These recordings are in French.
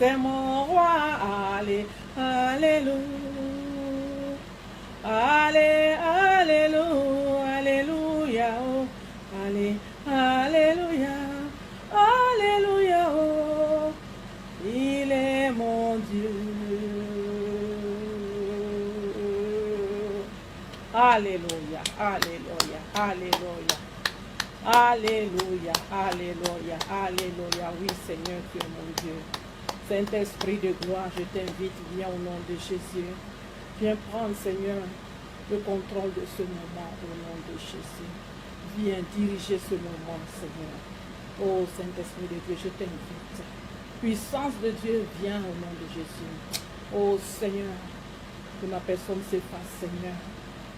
c'est mon roi. Allez, alléluia. Allez, alléluia, alléluia, oh. Allez, alléluia, alléluia, oh. Il est mon Dieu. Alléluia, alléluia, alléluia. Alléluia, alléluia, alléluia. Oui, Seigneur, tu es mon Dieu. Saint-Esprit de gloire, je t'invite, viens au nom de Jésus. Viens prendre, Seigneur, le contrôle de ce moment au nom de Jésus. Viens diriger ce moment, Seigneur. Oh, Saint-Esprit de Dieu, je t'invite. Puissance de Dieu, viens au nom de Jésus. Oh, Seigneur, que ma personne s'efface, Seigneur.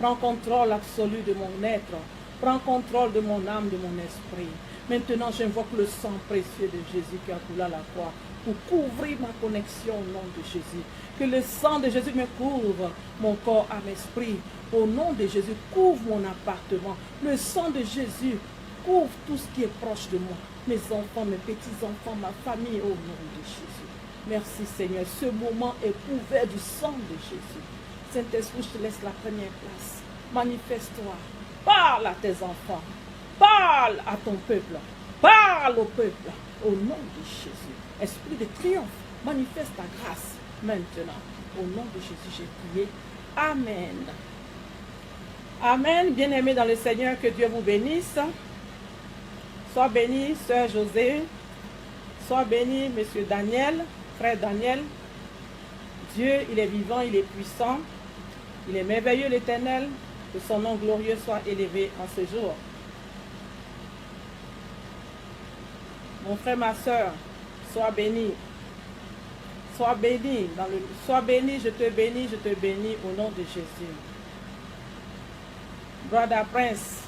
Prends contrôle absolu de mon être. Prends contrôle de mon âme, de mon esprit. Maintenant, j'invoque le sang précieux de Jésus qui a coulé à la croix pour couvrir ma connexion au nom de Jésus. Que le sang de Jésus me couvre, mon corps, âme, esprit. Au nom de Jésus, couvre mon appartement. Le sang de Jésus couvre tout ce qui est proche de moi. Mes enfants, mes petits-enfants, ma famille, au nom de Jésus. Merci Seigneur. Ce moment est couvert du sang de Jésus. Saint-Esprit, je te laisse la première place. Manifeste-toi. Parle à tes enfants. Parle à ton peuple. Parle au peuple. Au nom de Jésus. Esprit de triomphe, manifeste ta grâce maintenant. Au nom de Jésus, j'ai prié. Amen. Amen. Bien-aimés dans le Seigneur, que Dieu vous bénisse. Sois béni, Sœur José. Sois béni, Monsieur Daniel, Frère Daniel. Dieu, il est vivant, il est puissant. Il est merveilleux, l'Éternel. Que son nom glorieux soit élevé en ce jour. Mon frère, ma soeur, sois béni. Sois béni. Sois béni, je te bénis au nom de Jésus. Brother Prince,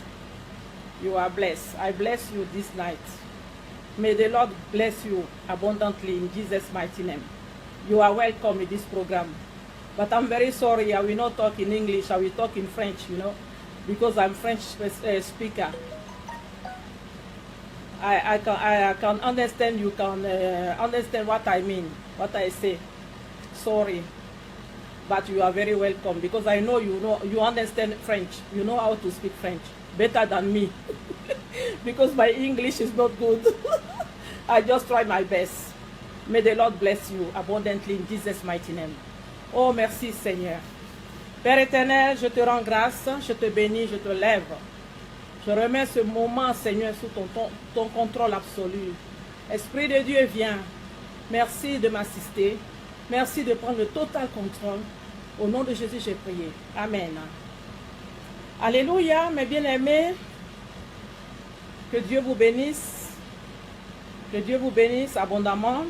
you are blessed. I bless you this night. May the Lord bless you abundantly in Jesus' mighty name. You are welcome in this program. But I'm very sorry, I will not talk in English, I will talk in French, you know, because I'm French speaker. I can understand, you can understand what I mean, what I say. Sorry, but you are very welcome, because I know you understand French, you know how to speak French, better than me, because my English is not good. I just try my best. May the Lord bless you abundantly in Jesus' mighty name. Oh, merci Seigneur. Père éternel, je te rends grâce, je te bénis, je te lève. Je remets ce moment, Seigneur, sous ton contrôle absolu. Esprit de Dieu, viens. Merci de m'assister. Merci de prendre le total contrôle. Au nom de Jésus, j'ai prié. Amen. Alléluia, mes bien-aimés. Que Dieu vous bénisse. Que Dieu vous bénisse abondamment.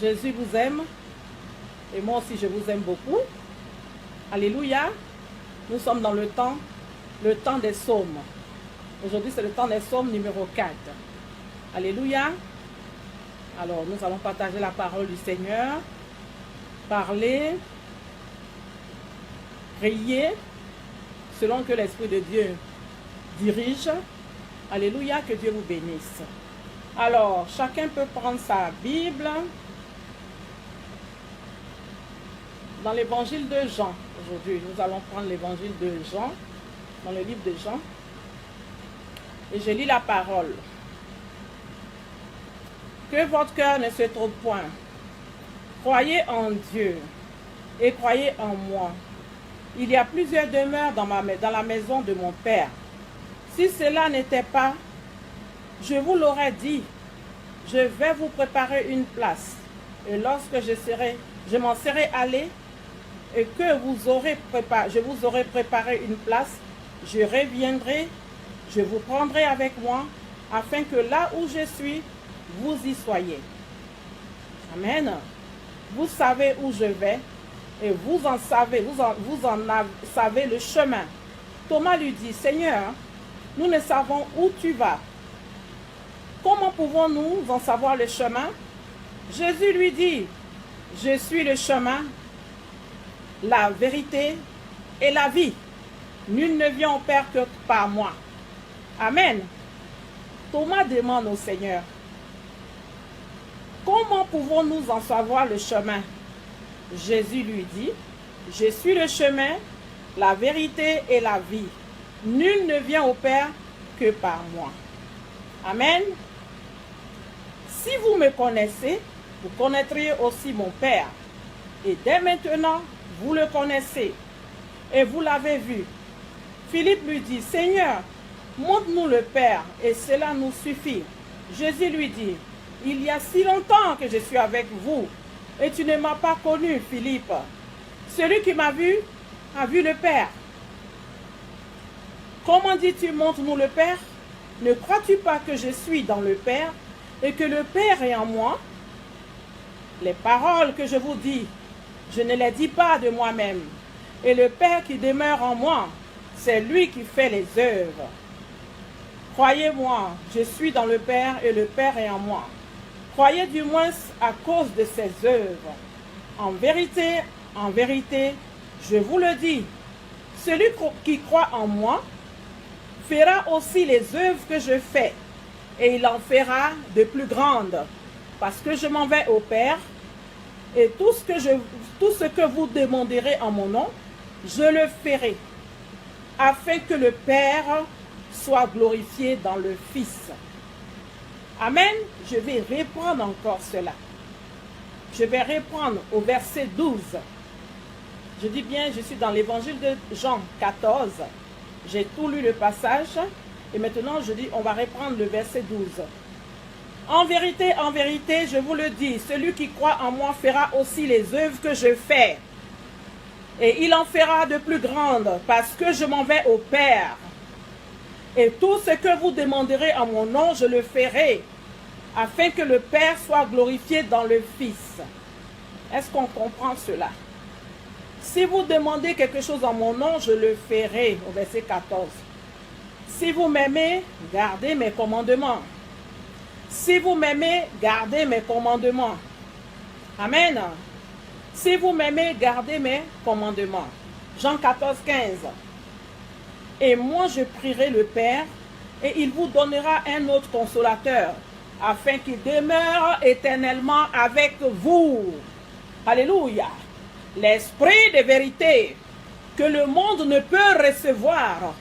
Jésus vous aime. Et moi aussi, je vous aime beaucoup. Alléluia. Nous sommes dans le temps des psaumes. Aujourd'hui, c'est le temps des psaumes numéro 4. Alléluia. Alors, nous allons partager la parole du Seigneur. Parler. Prier. Selon que l'Esprit de Dieu dirige. Alléluia. Que Dieu vous bénisse. Alors, chacun peut prendre sa Bible. Dans l'évangile de Jean, aujourd'hui, nous allons prendre l'évangile de Jean, dans le livre de Jean, et je lis la parole. Que votre cœur ne se trouble point. Croyez en Dieu et croyez en moi. Il y a plusieurs demeures dans la maison de mon Père. Si cela n'était pas, je vous l'aurais dit, je vais vous préparer une place. Et lorsque je m'en serai allé, et que je vous aurai préparé une place, je reviendrai, je vous prendrai avec moi, afin que là où je suis, vous y soyez. Amen. Vous savez où je vais, et vous en savez le chemin. Thomas lui dit, Seigneur, nous ne savons où tu vas. Comment pouvons-nous en savoir le chemin? Jésus lui dit, je suis le chemin, la vérité et la vie. Nul ne vient au Père que par moi. Amen. Thomas demande au Seigneur, comment pouvons-nous en savoir le chemin? Jésus lui dit, je suis le chemin, la vérité et la vie. Nul ne vient au Père que par moi. Amen. Si vous me connaissez, vous connaîtrez aussi mon Père. Et dès maintenant, vous le connaissez et vous l'avez vu. Philippe lui dit, Seigneur, montre-nous le Père et cela nous suffit. Jésus lui dit, il y a si longtemps que je suis avec vous et tu ne m'as pas connu, Philippe. Celui qui m'a vu a vu le Père. Comment dis-tu, montre-nous le Père? Ne crois-tu pas que je suis dans le Père et que le Père est en moi? Les paroles que je vous dis, je ne les dis pas de moi-même. Et le Père qui demeure en moi, c'est lui qui fait les œuvres. Croyez-moi, je suis dans le Père et le Père est en moi. Croyez du moins à cause de ses œuvres. En vérité, je vous le dis, celui qui croit en moi fera aussi les œuvres que je fais, et il en fera de plus grandes, parce que je m'en vais au Père, et tout ce que vous demanderez en mon nom, je le ferai, afin que le Père soit glorifié dans le Fils. Amen. Je vais reprendre encore cela. Je vais reprendre au verset 12. Je dis bien, je suis dans l'évangile de Jean 14. J'ai tout lu le passage. Et maintenant, je dis, on va reprendre le verset 12. En vérité, je vous le dis, celui qui croit en moi fera aussi les œuvres que je fais. Et il en fera de plus grandes, parce que je m'en vais au Père. Et tout ce que vous demanderez en mon nom, je le ferai, afin que le Père soit glorifié dans le Fils. Est-ce qu'on comprend cela? Si vous demandez quelque chose en mon nom, je le ferai, au verset 14. Si vous m'aimez, gardez mes commandements. Si vous m'aimez, gardez mes commandements. Amen. Si vous m'aimez, gardez mes commandements. Jean 14, 15. Et moi je prierai le Père, et il vous donnera un autre consolateur, afin qu'il demeure éternellement avec vous. Alléluia. L'esprit de vérité, que le monde ne peut recevoir,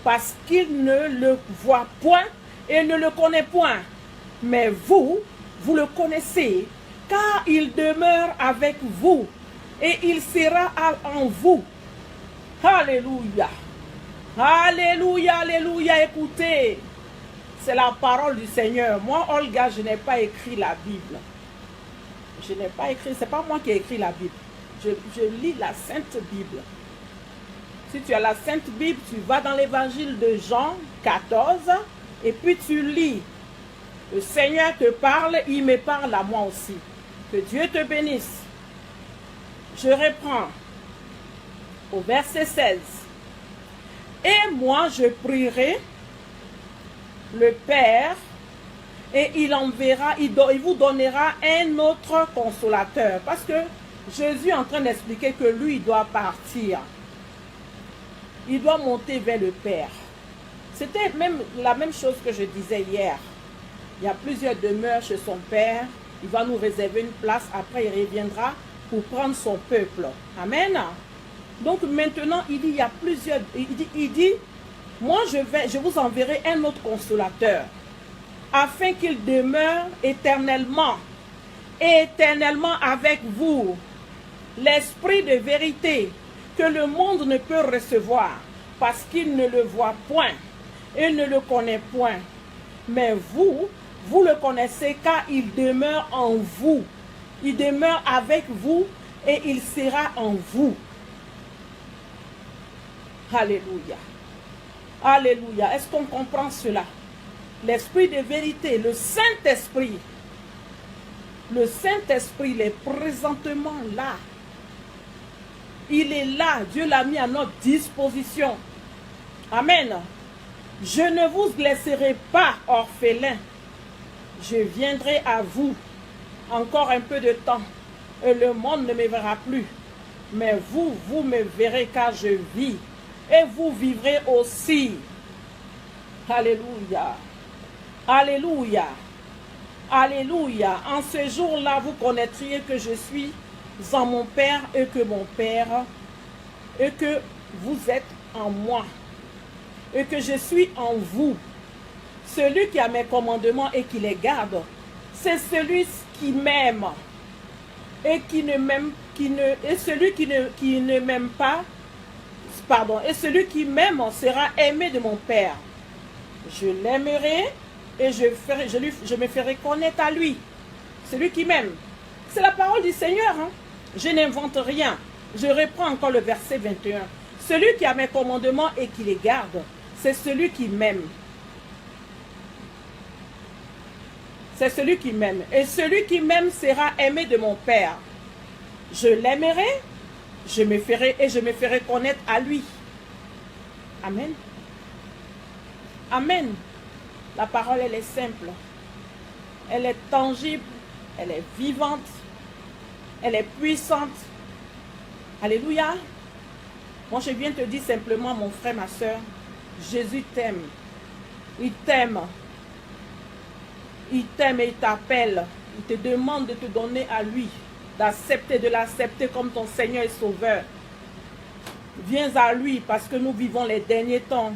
parce qu'il ne le voit point et ne le connaît point. Mais vous, vous le connaissez, car il demeure avec vous, et il sera en vous. Alléluia. Alléluia, alléluia, écoutez. C'est la parole du Seigneur. Moi, Olga, je n'ai pas écrit la Bible. Je n'ai pas écrit, c'est pas moi qui ai écrit la Bible. Je lis la Sainte Bible. Si tu as la Sainte Bible, tu vas dans l'évangile de Jean 14 et puis tu lis. Le Seigneur te parle, il me parle à moi aussi. Que Dieu te bénisse. Je reprends au verset 16. Et moi, je prierai le Père et il enverra, il vous donnera un autre consolateur. Parce que Jésus est en train d'expliquer que lui, il doit partir. Il doit monter vers le Père. C'était même la même chose que je disais hier. Il y a plusieurs demeures chez son Père. Il va nous réserver une place. Après, il reviendra pour prendre son peuple. Amen. Donc maintenant, il dit, il y a plusieurs. Il dit, moi, je vous enverrai un autre consolateur, afin qu'il demeure éternellement, éternellement avec vous. L'esprit de vérité que le monde ne peut recevoir, parce qu'il ne le voit point et ne le connaît point. Mais vous, vous le connaissez, car il demeure en vous. Il demeure avec vous et il sera en vous. Alléluia. Alléluia. Est-ce qu'on comprend cela? L'esprit de vérité, le Saint-Esprit. Le Saint-Esprit, il est présentement là. Il est là. Dieu l'a mis à notre disposition. Amen. Je ne vous laisserai pas orphelin. Je viendrai à vous encore un peu de temps. Et le monde ne me verra plus. Mais vous, vous me verrez car je vis. Et vous vivrez aussi. Alléluia. Alléluia. Alléluia. En ce jour-là, vous connaîtriez que je suis en mon Père et que mon Père, et que vous êtes en moi, et que je suis en vous. Celui qui a mes commandements et qui les garde, c'est celui qui m'aime. Et qui ne m'aime, et celui qui ne m'aime pas, pardon, et celui qui m'aime sera aimé de mon Père. Je l'aimerai et je me ferai connaître à lui. Celui qui m'aime. C'est la parole du Seigneur. Hein? Je n'invente rien. Je reprends encore le verset 21. Celui qui a mes commandements et qui les garde, c'est celui qui m'aime. C'est celui qui m'aime. Et celui qui m'aime sera aimé de mon Père. Je l'aimerai, je me ferai connaître à lui. Amen. Amen. La parole, elle est simple. Elle est tangible. Elle est vivante. Elle est puissante. Alléluia. Moi, je viens te dire simplement, mon frère, ma soeur, Jésus t'aime. Il t'aime. Il t'aime et il t'appelle. Il te demande de te donner à lui, de l'accepter comme ton Seigneur et Sauveur. Viens à lui parce que nous vivons les derniers temps.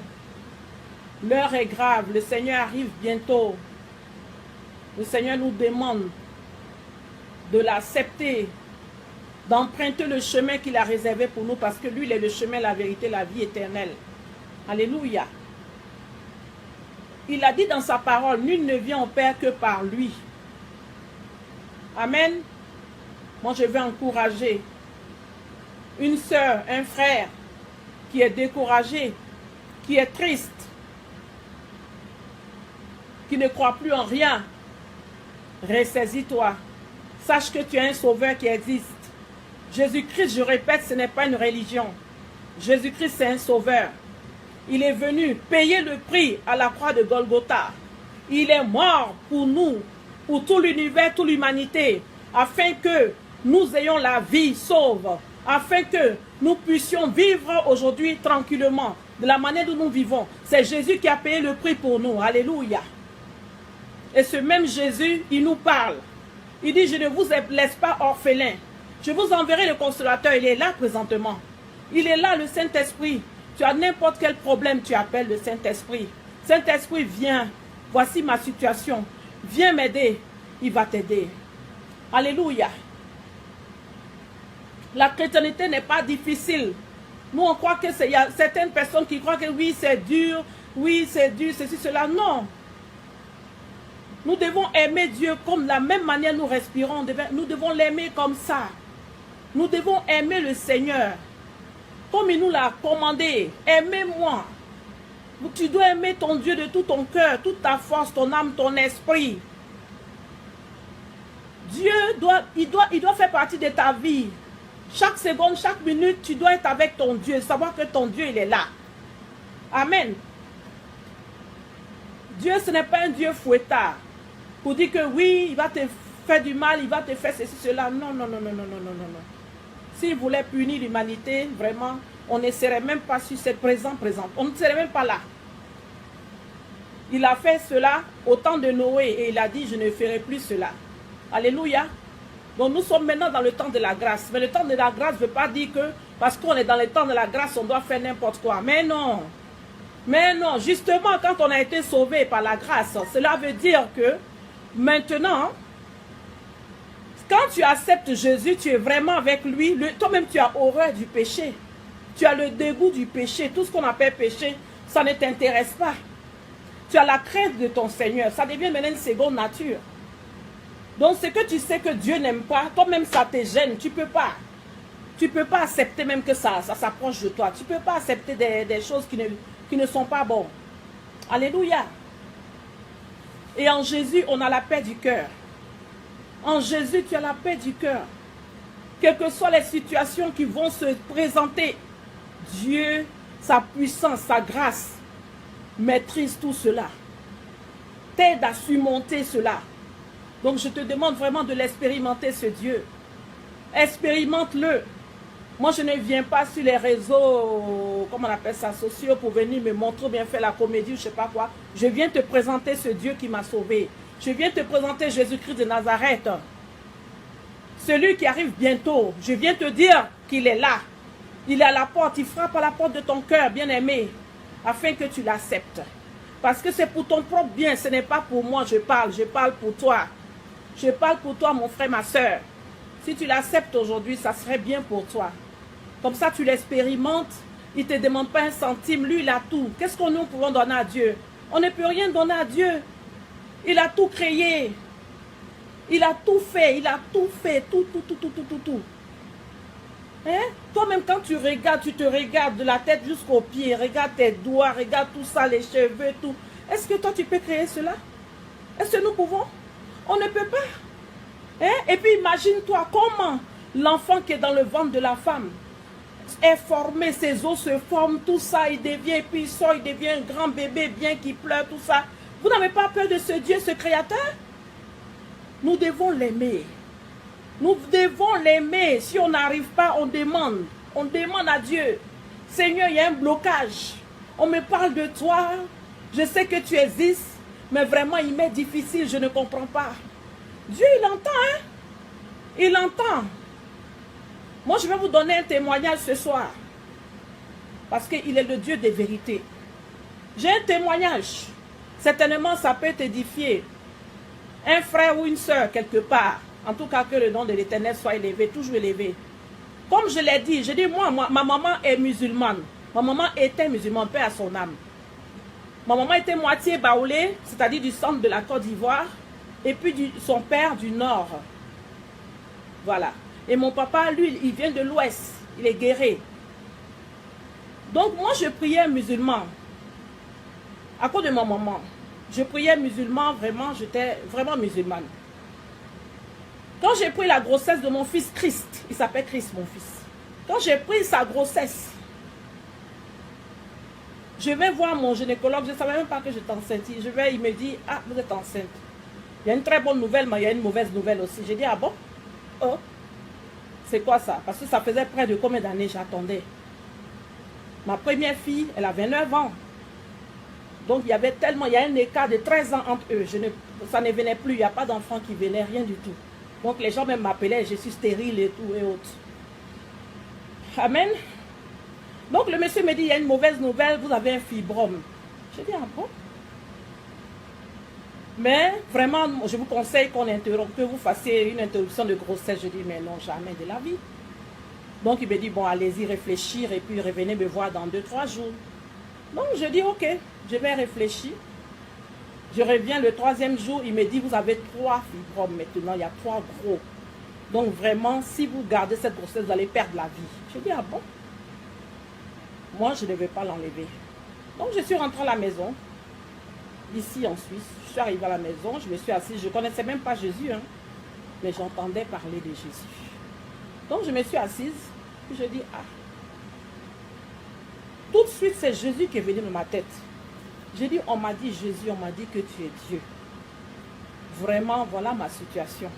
L'heure est grave, le Seigneur arrive bientôt. Le Seigneur nous demande de l'accepter, d'emprunter le chemin qu'il a réservé pour nous parce que lui, il est le chemin, la vérité, la vie éternelle. Alléluia. Il a dit dans sa parole, nul ne vient au Père que par lui. Amen. Moi, je vais encourager une sœur, un frère qui est découragé, qui est triste, qui ne croit plus en rien. Ressaisis-toi. Sache que tu as un sauveur qui existe. Jésus-Christ, je répète, ce n'est pas une religion. Jésus-Christ, c'est un sauveur. Il est venu payer le prix à la croix de Golgotha. Il est mort pour nous, pour tout l'univers, toute l'humanité, afin que nous ayons la vie sauve, afin que nous puissions vivre aujourd'hui tranquillement, de la manière dont nous vivons. C'est Jésus qui a payé le prix pour nous. Alléluia. Et ce même Jésus, il nous parle. Il dit, je ne vous laisse pas orphelins. Je vous enverrai le consolateur. Il est là présentement. Il est là, le Saint-Esprit. Tu as n'importe quel problème, tu appelles le Saint-Esprit. Saint-Esprit, viens. Voici ma situation. Viens m'aider. Il va t'aider. Alléluia. La chrétienté n'est pas difficile. Nous, on croit que il y a certaines personnes qui croient que oui, c'est dur, ceci, cela. Non. Nous devons aimer Dieu comme la même manière nous respirons. Nous devons l'aimer comme ça. Nous devons aimer le Seigneur. Comme il nous l'a commandé. Aimez-moi. Tu dois aimer ton Dieu de tout ton cœur, toute ta force, ton âme, ton esprit. Dieu il doit faire partie de ta vie. Chaque seconde, chaque minute, tu dois être avec ton Dieu. Savoir que ton Dieu, il est là. Amen. Dieu, ce n'est pas un Dieu fouettard. Pour dire que oui, il va te faire du mal, il va te faire ceci, cela. Non, non, non, non, non, non, non, non. S'il voulait punir l'humanité, vraiment, on ne serait même pas sur cette présente. On ne serait même pas là. Il a fait cela au temps de Noé et il a dit, je ne ferai plus cela. Alléluia. Donc nous sommes maintenant dans le temps de la grâce. Mais le temps de la grâce ne veut pas dire que parce qu'on est dans le temps de la grâce, on doit faire n'importe quoi. Mais non. Mais non. Justement, quand on a été sauvé par la grâce, cela veut dire que maintenant, quand tu acceptes Jésus, tu es vraiment avec lui. Toi-même, tu as horreur du péché. Tu as le dégoût du péché. Tout ce qu'on appelle péché, ça ne t'intéresse pas. Tu as la crainte de ton Seigneur. Ça devient maintenant une seconde nature. Donc, ce que tu sais que Dieu n'aime pas, toi-même, ça te gêne. Tu ne peux pas. Tu ne peux pas accepter même que ça s'approche de toi. Tu ne peux pas accepter des choses qui ne sont pas bonnes. Alléluia. Et en Jésus, on a la paix du cœur. En Jésus, tu as la paix du cœur. Quelles que soient les situations qui vont se présenter, Dieu, sa puissance, sa grâce, maîtrise tout cela. T'aide à surmonter cela. Donc je te demande vraiment de l'expérimenter, ce Dieu. Expérimente-le. Moi, je ne viens pas sur les réseaux, comment on appelle ça, sociaux, pour venir me montrer bien faire la comédie ou je ne sais pas quoi. Je viens te présenter ce Dieu qui m'a sauvé. Je viens te présenter Jésus-Christ de Nazareth. Celui qui arrive bientôt. Je viens te dire qu'il est là. Il est à la porte. Il frappe à la porte de ton cœur, bien-aimé, afin que tu l'acceptes. Parce que c'est pour ton propre bien. Ce n'est pas pour moi, je parle. Je parle pour toi. Je parle pour toi, mon frère, ma soeur. Si tu l'acceptes aujourd'hui, ça serait bien pour toi. Comme ça, tu l'expérimentes. Il ne te demande pas un centime. Lui, il a tout. Qu'est-ce que nous pouvons donner à Dieu? On ne peut rien donner à Dieu. Il a tout créé. Il a tout fait. Il a tout fait. Tout. Hein? Toi-même, quand tu regardes, tu te regardes de la tête jusqu'aux pieds. Regarde tes doigts, regarde tout ça, les cheveux, tout. Est-ce que toi, tu peux créer cela? Est-ce que nous pouvons? On ne peut pas. Hein? Et puis, imagine-toi comment l'enfant qui est dans le ventre de la femme est formé, ses os se forment, tout ça, il devient, puis il sort, il devient un grand bébé, bien qu'il pleure, tout ça. Vous n'avez pas peur de ce Dieu, ce Créateur? Nous devons l'aimer. Nous devons l'aimer. Si on n'arrive pas, on demande. On demande à Dieu. Seigneur, il y a un blocage. On me parle de toi. Je sais que tu existes. Mais vraiment, il m'est difficile. Je ne comprends pas. Dieu, il entend. Hein? Il entend. Moi, je vais vous donner un témoignage ce soir. Parce qu'il est le Dieu des vérités. J'ai un témoignage. Certainement, ça peut t'édifier. Un frère ou une soeur quelque part. En tout cas, que le nom de l'Éternel soit élevé, toujours élevé. Comme je l'ai dit, moi, ma maman est musulmane. Ma maman était musulmane, paix à son âme. Ma maman était moitié baoulée, c'est-à-dire du centre de la Côte d'Ivoire, et puis son père du nord. Voilà. Et mon papa, lui, il vient de l'ouest. Il est guéré. Donc, moi, je priais musulman. À cause de ma maman. Je priais musulman, vraiment, j'étais vraiment musulmane. Quand j'ai pris la grossesse de mon fils Christ, il s'appelle Christ, mon fils. Quand j'ai pris sa grossesse, je vais voir mon gynécologue, je ne savais même pas que j'étais enceinte. Il me dit, ah, vous êtes enceinte. Il y a une très bonne nouvelle, mais il y a une mauvaise nouvelle aussi. J'ai dit, ah bon? Oh, c'est quoi ça? Parce que ça faisait près de combien d'années j'attendais. Ma première fille, elle avait 9 ans. Donc il y avait tellement, il y a un écart de 13 ans entre eux. Ça ne venait plus, il n'y a pas d'enfant qui venait, rien du tout. Donc les gens même m'appelaient, je suis stérile et tout et autres. Amen. Donc le monsieur me dit, il y a une mauvaise nouvelle, vous avez un fibrome. Je dis, ah bon? Mais vraiment, je vous conseille que vous fassiez une interruption de grossesse. Je dis, mais non, jamais de la vie. Donc il me dit, bon, allez-y réfléchir et puis revenez me voir dans 2-3 jours. Donc je dis, ok, je vais réfléchir. Je reviens le 3e jour, il me dit, vous avez 3 fibromes maintenant, il y a 3 gros. Donc vraiment, si vous gardez cette grossesse, vous allez perdre la vie. Je dis, ah bon? Moi, je ne vais pas l'enlever. Donc je suis rentrée à la maison, ici en Suisse. Je suis arrivée à la maison, je me suis assise, je ne connaissais même pas Jésus, hein, mais j'entendais parler de Jésus. Donc je me suis assise, puis je dis, ah. Tout de suite, c'est Jésus qui est venu dans ma tête. J'ai dit, on m'a dit Jésus, on m'a dit que tu es Dieu. Vraiment, voilà ma situation.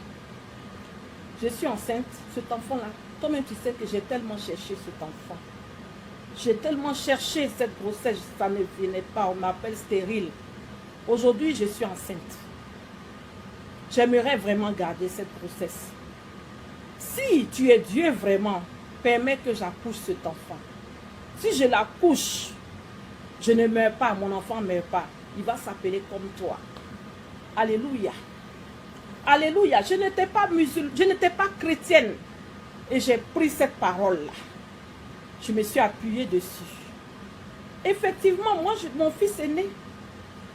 Je suis enceinte, cet enfant-là. Toi-même, tu sais que j'ai tellement cherché cet enfant. J'ai tellement cherché cette grossesse, ça ne venait pas, on m'appelle stérile. Aujourd'hui, je suis enceinte. J'aimerais vraiment garder cette grossesse. Si tu es Dieu vraiment, permets que j'accouche cet enfant. Si je l'accouche, je ne meurs pas, mon enfant ne meurt pas. Il va s'appeler comme toi. Alléluia. Alléluia. Je n'étais pas musulmane, je n'étais pas chrétienne. Et j'ai pris cette parole-là. Je me suis appuyée dessus. Effectivement, moi, mon fils est né.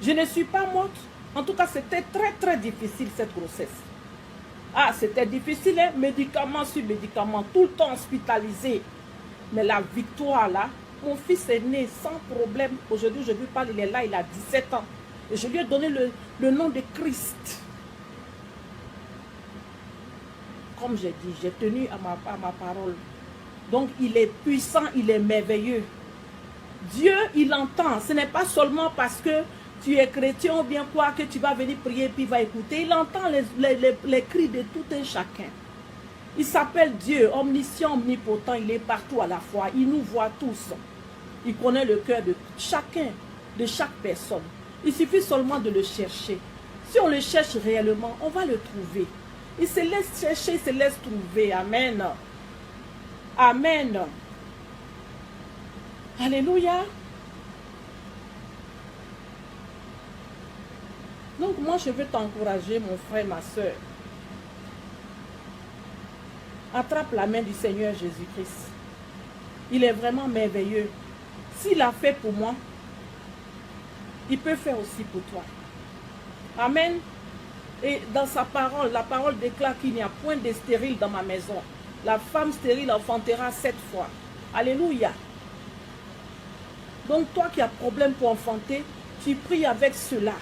Je ne suis pas morte. En tout cas, c'était très, très difficile cette grossesse. Ah, c'était difficile, hein? Médicament sur médicament, tout le temps hospitalisé. Mais la victoire, là, mon fils est né sans problème. Aujourd'hui, je lui parle, il est là, il a 17 ans. Et je lui ai donné le nom de Christ. Comme j'ai dit, j'ai tenu à ma parole. Donc, il est puissant, il est merveilleux. Dieu, il entend. Ce n'est pas seulement parce que tu es chrétien ou bien quoi que tu vas venir prier puis il va écouter. Il entend les cris de tout un chacun. Il s'appelle Dieu, omniscient, omnipotent. Il est partout à la fois. Il nous voit tous. Il connaît le cœur de chacun, de chaque personne. Il suffit seulement de le chercher. Si on le cherche réellement, on va le trouver. Il se laisse chercher, il se laisse trouver. Amen. Amen. Alléluia. Donc moi, je veux t'encourager, mon frère, ma soeur. Attrape la main du Seigneur Jésus-Christ. Il est vraiment merveilleux. S'il a fait pour moi, il peut faire aussi pour toi. Amen. Et dans sa parole, la parole déclare qu'il n'y a point de stérile dans ma maison. La femme stérile enfantera 7 fois. Alléluia. Donc toi qui as problème pour enfanter, tu pries avec cela.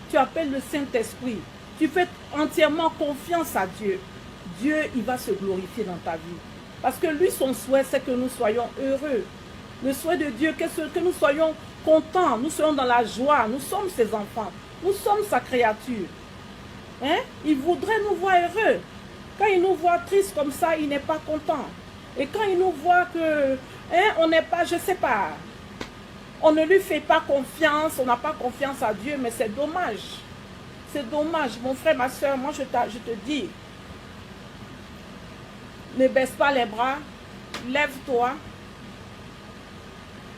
Tu appelles le Saint-Esprit. Tu fais entièrement confiance à Dieu. Dieu, il va se glorifier dans ta vie. Parce que lui, son souhait, c'est que nous soyons heureux. Le souhait de Dieu, que nous soyons contents. Nous soyons dans la joie. Nous sommes ses enfants. Nous sommes sa créature. Hein? Il voudrait nous voir heureux. Quand il nous voit tristes comme ça, il n'est pas content. Et quand il nous voit que, hein, on n'est pas, je ne sais pas, on ne lui fait pas confiance, on n'a pas confiance à Dieu, mais c'est dommage. C'est dommage. Mon frère, ma soeur, moi je te dis, ne baisse pas les bras, lève-toi.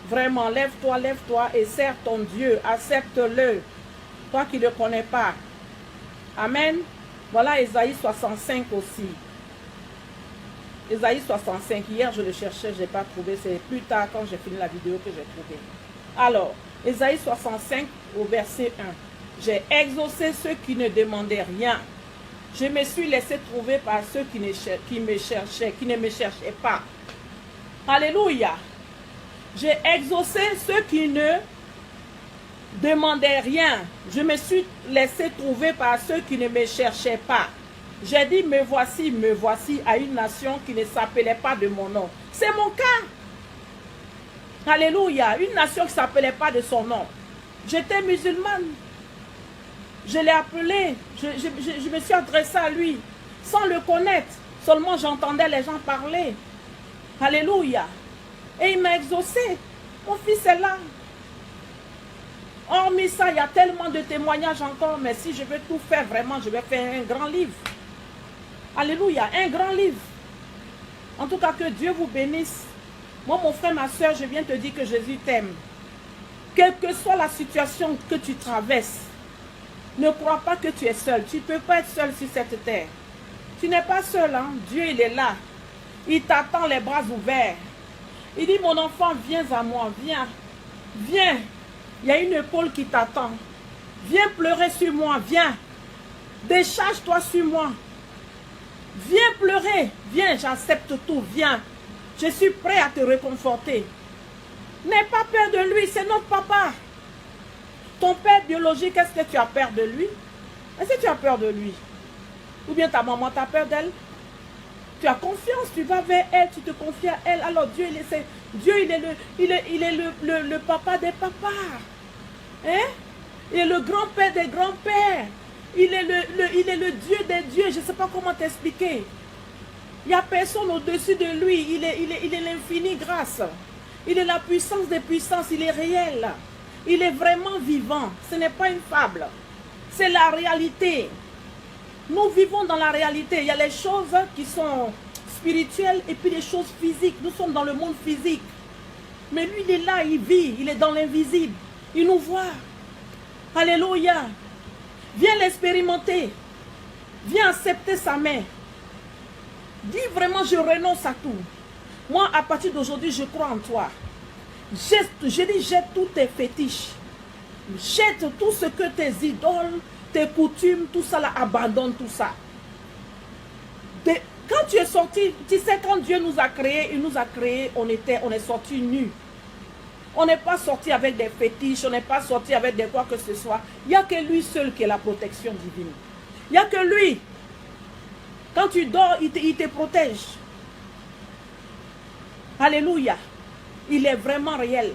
Vraiment, lève-toi et sers ton Dieu, accepte-le. Toi qui ne le connais pas. Amen. Voilà Ésaïe 65 aussi. Ésaïe 65. Hier, je le cherchais, je n'ai pas trouvé. C'est plus tard, quand j'ai fini la vidéo, que j'ai trouvé. Alors, Ésaïe 65 au verset 1. J'ai exaucé ceux qui ne demandaient rien. Je me suis laissé trouver par ceux qui ne me cherchaient pas. Alléluia. J'ai exaucé ceux qui ne demandaient rien. Je me suis laissé trouver par ceux qui ne me cherchaient pas. J'ai dit, me voici à une nation qui ne s'appelait pas de mon nom. C'est mon cas. Alléluia. Une nation qui ne s'appelait pas de son nom. J'étais musulmane. Je l'ai appelé. Je me suis adressée à lui. Sans le connaître. Seulement j'entendais les gens parler. Alléluia. Et il m'a exaucé. Mon fils est là. Hormis ça, il y a tellement de témoignages encore. Mais si je veux tout faire vraiment, je vais faire un grand livre. Alléluia. Un grand livre. En tout cas, que Dieu vous bénisse. Moi, mon frère, ma soeur, je viens te dire que Jésus t'aime. Quelle que soit la situation que tu traverses, ne crois pas que tu es seul. Tu ne peux pas être seul sur cette terre. Tu n'es pas seul. Hein? Dieu, il est là. Il t'attend les bras ouverts. Il dit, mon enfant, viens à moi. Viens. Viens. Il y a une épaule qui t'attend. Viens pleurer sur moi. Viens. Décharge-toi sur moi. Viens pleurer. Viens, j'accepte tout. Viens. Je suis prêt à te réconforter. N'aie pas peur de lui, c'est notre papa. Ton père biologique, est-ce que tu as peur de lui? Est-ce que tu as peur de lui? Ou bien ta maman, t'as peur d'elle? Tu as confiance, tu vas vers elle, tu te confies à elle. Alors Dieu, il est le papa des papas. Hein? Il est le grand-père des grands-pères. Il est le Dieu des dieux. Je ne sais pas comment t'expliquer. Il n'y a personne au-dessus de lui. Il est l'infini grâce. Il est la puissance des puissances. Il est réel. Il est vraiment vivant. Ce n'est pas une fable. C'est la réalité. Nous vivons dans la réalité. Il y a les choses qui sont spirituelles et puis les choses physiques. Nous sommes dans le monde physique. Mais lui, il est là, il vit. Il est dans l'invisible. Il nous voit. Alléluia. Viens l'expérimenter. Viens accepter sa main. Dis vraiment, je renonce à tout. Moi, à partir d'aujourd'hui, je crois en toi. Jette tous tes fétiches. Jette tout ce que tes idoles, tes coutumes, tout ça là, abandonne tout ça. Quand tu es sorti, tu sais, quand Dieu nous a créés, il nous a créés, on est sorti nus. On n'est pas sorti avec des fétiches, on n'est pas sorti avec des quoi que ce soit. Il n'y a que lui seul qui est la protection divine. Il n'y a que lui. Quand tu dors, il te protège. Alléluia. Il est vraiment réel.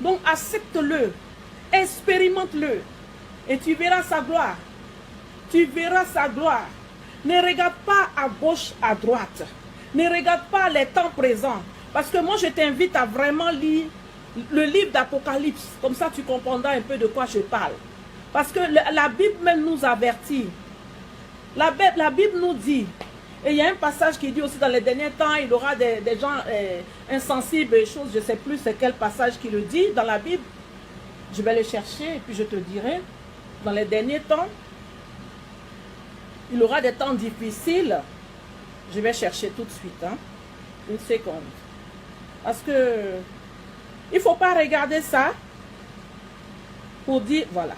Donc accepte-le. Expérimente-le. Et tu verras sa gloire. Tu verras sa gloire. Ne regarde pas à gauche, à droite. Ne regarde pas les temps présents. Parce que moi, je t'invite à vraiment lire le livre d'Apocalypse. Comme ça, tu comprendras un peu de quoi je parle. Parce que la Bible même nous avertit. La Bible nous dit, et il y a un passage qui dit aussi dans les derniers temps, il y aura des gens insensibles et choses, je ne sais plus c'est quel passage qui le dit dans la Bible. Je vais le chercher et puis je te dirai. Dans les derniers temps, il y aura des temps difficiles. Je vais chercher tout de suite. Hein. Une seconde. Parce que il ne faut pas regarder ça pour dire, voilà.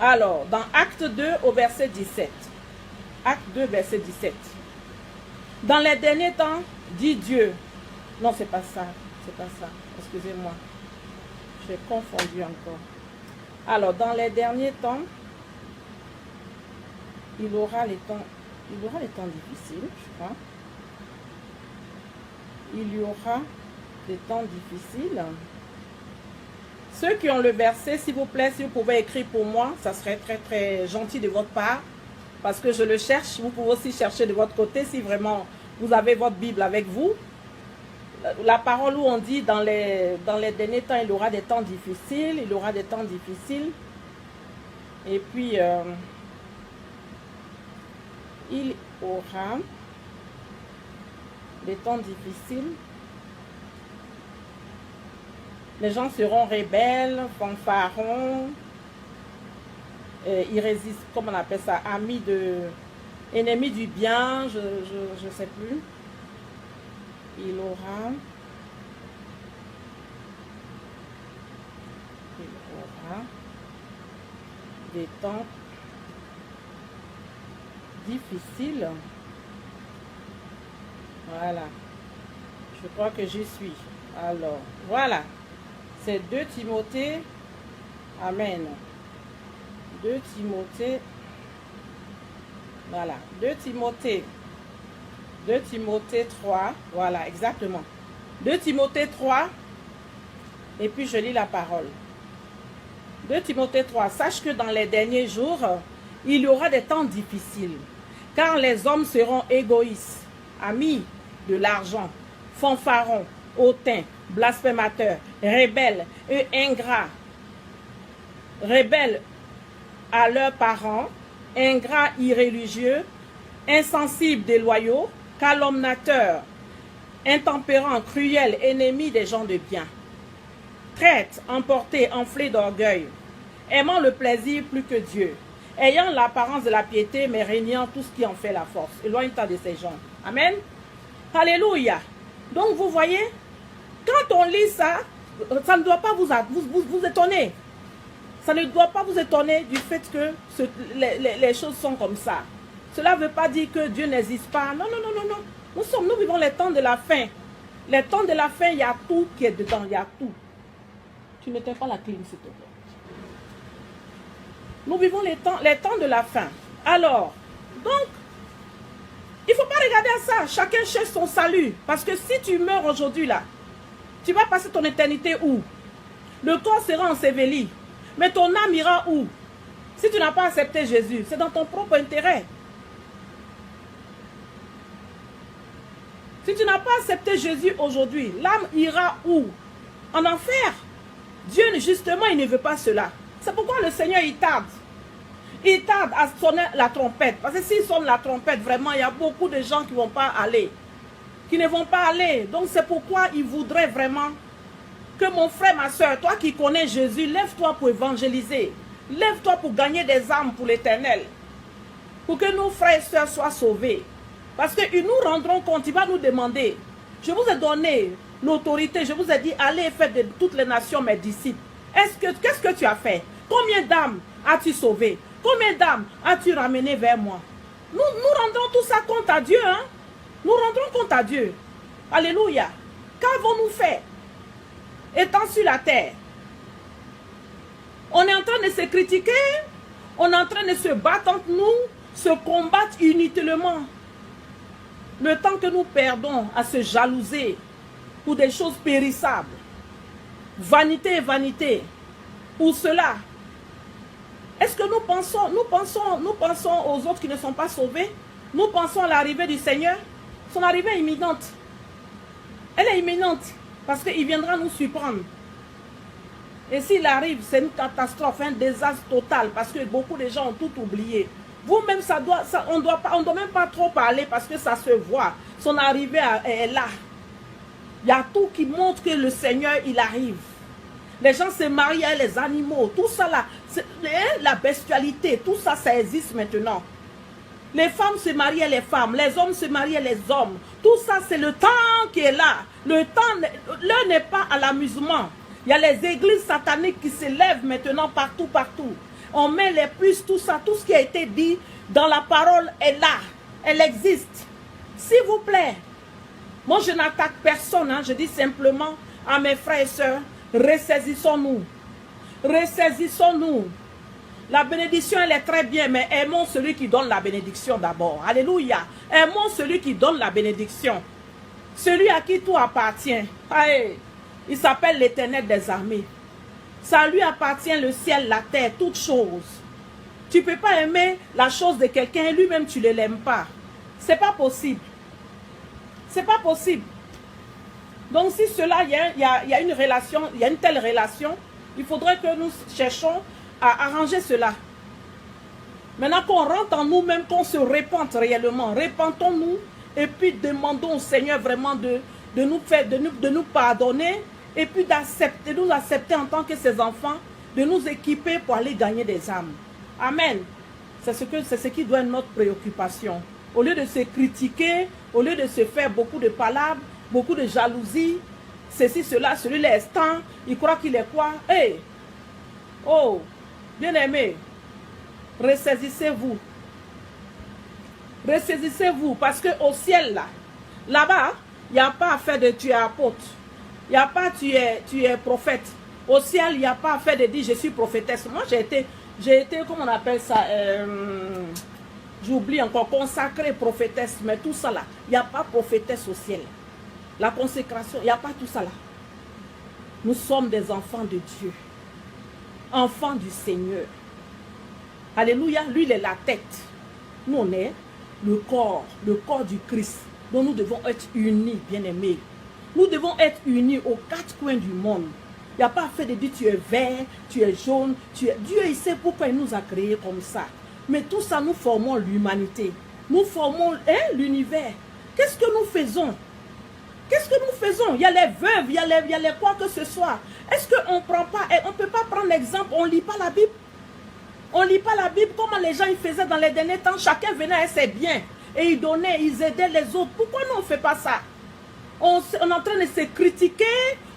Alors, dans Acte 2 au verset 17. Acte 2, verset 17. Dans les derniers temps, dit Dieu. Non, c'est pas ça. C'est pas ça. Excusez-moi. J'ai confondu encore. Alors, dans les derniers temps, il aura les temps difficiles, je crois. Il y aura des temps difficiles. Ceux qui ont le verset, s'il vous plaît, si vous pouvez écrire pour moi, ça serait très très gentil de votre part, parce que je le cherche. Vous pouvez aussi chercher de votre côté, si vraiment vous avez votre Bible avec vous. La parole où on dit dans les derniers temps, il y aura des temps difficiles, il y aura des temps difficiles. Et puis, il aura des temps difficiles. Les gens seront rebelles, fanfarons, irrésistibles, comment on appelle ça, ennemis du bien, je ne sais plus. Il aura des temps difficiles. Voilà. Je crois que j'y suis. Alors, voilà. C'est 2 Timothée. Amen. 2 Timothée. Voilà. 2 Timothée. 2 Timothée 3. Voilà, exactement. 2 Timothée 3. Et puis je lis la parole. 2 Timothée 3. Sache que dans les derniers jours, il y aura des temps difficiles. Car les hommes seront égoïstes, amis de l'argent, fanfarons, hautains, blasphémateurs, rebelles et ingrats. Rebelles à leurs parents, ingrats irréligieux, insensibles, déloyaux, calomniateurs, intempérants, cruels, ennemis des gens de bien. Traîtres, emportés, enflés d'orgueil, aimant le plaisir plus que Dieu, ayant l'apparence de la piété, mais régnant tout ce qui en fait la force. Éloigne-toi de ces gens. Amen. Alléluia. Donc vous voyez, quand on lit ça, ça ne doit pas vous étonner. Ça ne doit pas vous étonner du fait que les choses sont comme ça. Cela ne veut pas dire que Dieu n'existe pas. Non, non, non, non, non. Nous vivons les temps de la fin. Les temps de la fin, il y a tout qui est dedans. Il y a tout. Tu n'éteins pas la clim, s'il te plaît. Nous vivons les temps de la fin. Alors, donc, il ne faut pas regarder à ça. Chacun cherche son salut. Parce que si tu meurs aujourd'hui, là, tu vas passer ton éternité où? Le corps sera enseveli. Mais ton âme ira où? Si tu n'as pas accepté Jésus, c'est dans ton propre intérêt. Si tu n'as pas accepté Jésus aujourd'hui, l'âme ira où? En enfer. Dieu, justement, il ne veut pas cela. C'est pourquoi le Seigneur, il tarde. Il tarde à sonner la trompette. Parce que s'il sonne la trompette, vraiment, il y a beaucoup de gens qui ne vont pas aller. Qui ne vont pas aller. Donc, c'est pourquoi il voudrait vraiment que mon frère, ma soeur, toi qui connais Jésus, lève-toi pour évangéliser. Lève-toi pour gagner des âmes pour l'éternel. Pour que nos frères et sœurs soient sauvés. Parce qu'ils nous rendront compte, il va nous demander. Je vous ai donné l'autorité, je vous ai dit, allez et faites de toutes les nations mes disciples. Qu'est-ce que tu as fait? Combien d'âmes as-tu sauvé? Combien d'âmes as-tu ramené vers moi? Nous rendrons tout ça compte à Dieu. Hein? Nous rendrons compte à Dieu. Alléluia. Qu'avons-nous fait? Étant sur la terre. On est en train de se critiquer. On est en train de se battre entre nous. Se combattre inutilement. Le temps que nous perdons à se jalouser pour des choses périssables. Vanité et vanité. Pour cela. Est-ce que nous pensons aux autres qui ne sont pas sauvés? Nous pensons à l'arrivée du Seigneur. Son arrivée est imminente. Elle est imminente. Parce qu'il viendra nous surprendre. Et s'il arrive, c'est une catastrophe, un désastre total, parce que beaucoup de gens ont tout oublié. Vous-même, on ne doit même pas trop parler, parce que ça se voit. Son arrivée est là. Il y a tout qui montre que le Seigneur, il arrive. Les gens se marient avec les animaux, tout ça là, la bestialité, tout ça, ça existe maintenant. Les femmes se marient les femmes, les hommes se marient les hommes. Tout ça, c'est le temps qui est là. Le temps, l'heure n'est pas à l'amusement. Il y a les églises sataniques qui se lèvent maintenant partout, partout. On met les puces, tout ça, tout ce qui a été dit dans la parole est là. Elle existe. S'il vous plaît, moi je n'attaque personne, hein, je dis simplement à mes frères et sœurs, ressaisissons-nous. Ressaisissons-nous. La bénédiction, elle est très bien, mais aimons celui qui donne la bénédiction d'abord. Alléluia. Aimons celui qui donne la bénédiction. Celui à qui tout appartient. Aïe, il s'appelle l'Éternel des armées. Ça lui appartient le ciel, la terre, toutes choses. Tu ne peux pas aimer la chose de quelqu'un et lui-même tu ne l'aimes pas. Ce n'est pas possible. Ce n'est pas possible. Donc si cela, il y a une relation, il y a une telle relation, il faudrait que nous cherchions à arranger cela. Maintenant qu'on rentre en nous-mêmes, qu'on se répande réellement, répandons-nous et puis demandons au Seigneur vraiment de nous pardonner et puis de nous accepter en tant que ses enfants, de nous équiper pour aller gagner des âmes. Amen. C'est ce qui doit être notre préoccupation. Au lieu de se critiquer, au lieu de se faire beaucoup de palabres, beaucoup de jalousie, ceci, cela, celui-là est instant, il croit qu'il est quoi? Hey! Oh! Bien-aimés, ressaisissez-vous. Ressaisissez-vous parce qu'au ciel, là-bas, il n'y a pas à faire de tu es apôtre. Il n'y a pas tu es prophète. Au ciel, il n'y a pas à faire de dire je suis prophétesse. Moi, j'ai été, comment on appelle ça, j'oublie encore, consacrée prophétesse, mais tout ça là, il n'y a pas prophétesse au ciel. La consécration, il n'y a pas tout ça là. Nous sommes des enfants de Dieu. Enfants du Seigneur. Alléluia, lui il est la tête. Nous on est le corps du Christ. Donc nous devons être unis, bien-aimés. Nous devons être unis aux quatre coins du monde. Il n'y a pas fait de dire tu es vert, tu es jaune, Dieu il sait pourquoi il nous a créés comme ça. Mais tout ça nous formons l'humanité. Nous formons l'univers. Qu'est-ce que nous faisons? Qu'est-ce que nous faisons? Il y a les veuves, il y a les quoi que ce soit. Est-ce qu'on prend pas, on ne peut pas prendre l'exemple, on ne lit pas la Bible? On ne lit pas la Bible, comment les gens ils faisaient dans les derniers temps, chacun venait avec ses biens. Et ils donnaient, ils aidaient les autres. Pourquoi nous on ne fait pas ça? On est en train de se critiquer,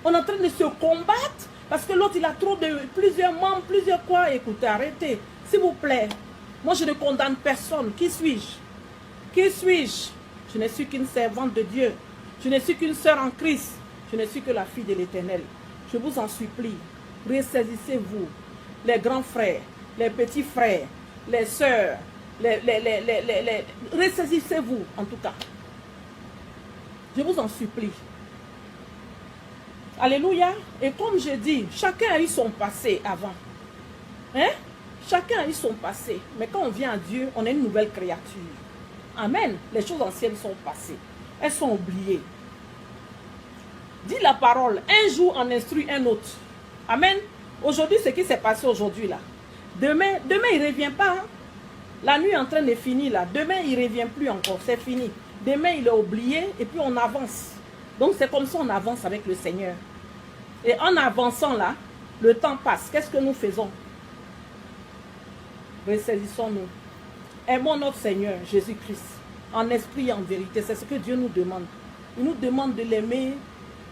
on est en train de se combattre, parce que l'autre il a trop de, plusieurs membres, plusieurs quoi. Écoutez, arrêtez, s'il vous plaît. Moi je ne condamne personne. Qui suis-je? Qui suis-je? Je ne suis qu'une servante de Dieu. Je ne suis qu'une sœur en Christ. Je ne suis que la fille de l'Éternel. Je vous en supplie, ressaisissez-vous, les grands frères, les petits frères, les sœurs, ressaisissez-vous en tout cas. Je vous en supplie. Alléluia. Et comme je dis, chacun a eu son passé avant. Hein? Chacun a eu son passé. Mais quand on vient à Dieu, on est une nouvelle créature. Amen. Les choses anciennes sont passées. Elles sont oubliées. Dis la parole. Un jour, on instruit un autre. Amen. Aujourd'hui, ce qui s'est passé aujourd'hui là. Demain, il ne revient pas. Hein? La nuit est en train de finir là. Demain, il ne revient plus encore. C'est fini. Demain, il est oublié et puis on avance. Donc, c'est comme ça on avance avec le Seigneur. Et en avançant là, le temps passe. Qu'est-ce que nous faisons? Ressaisissons-nous. Aimons notre Seigneur, Jésus-Christ, en esprit et en vérité. C'est ce que Dieu nous demande. Il nous demande de l'aimer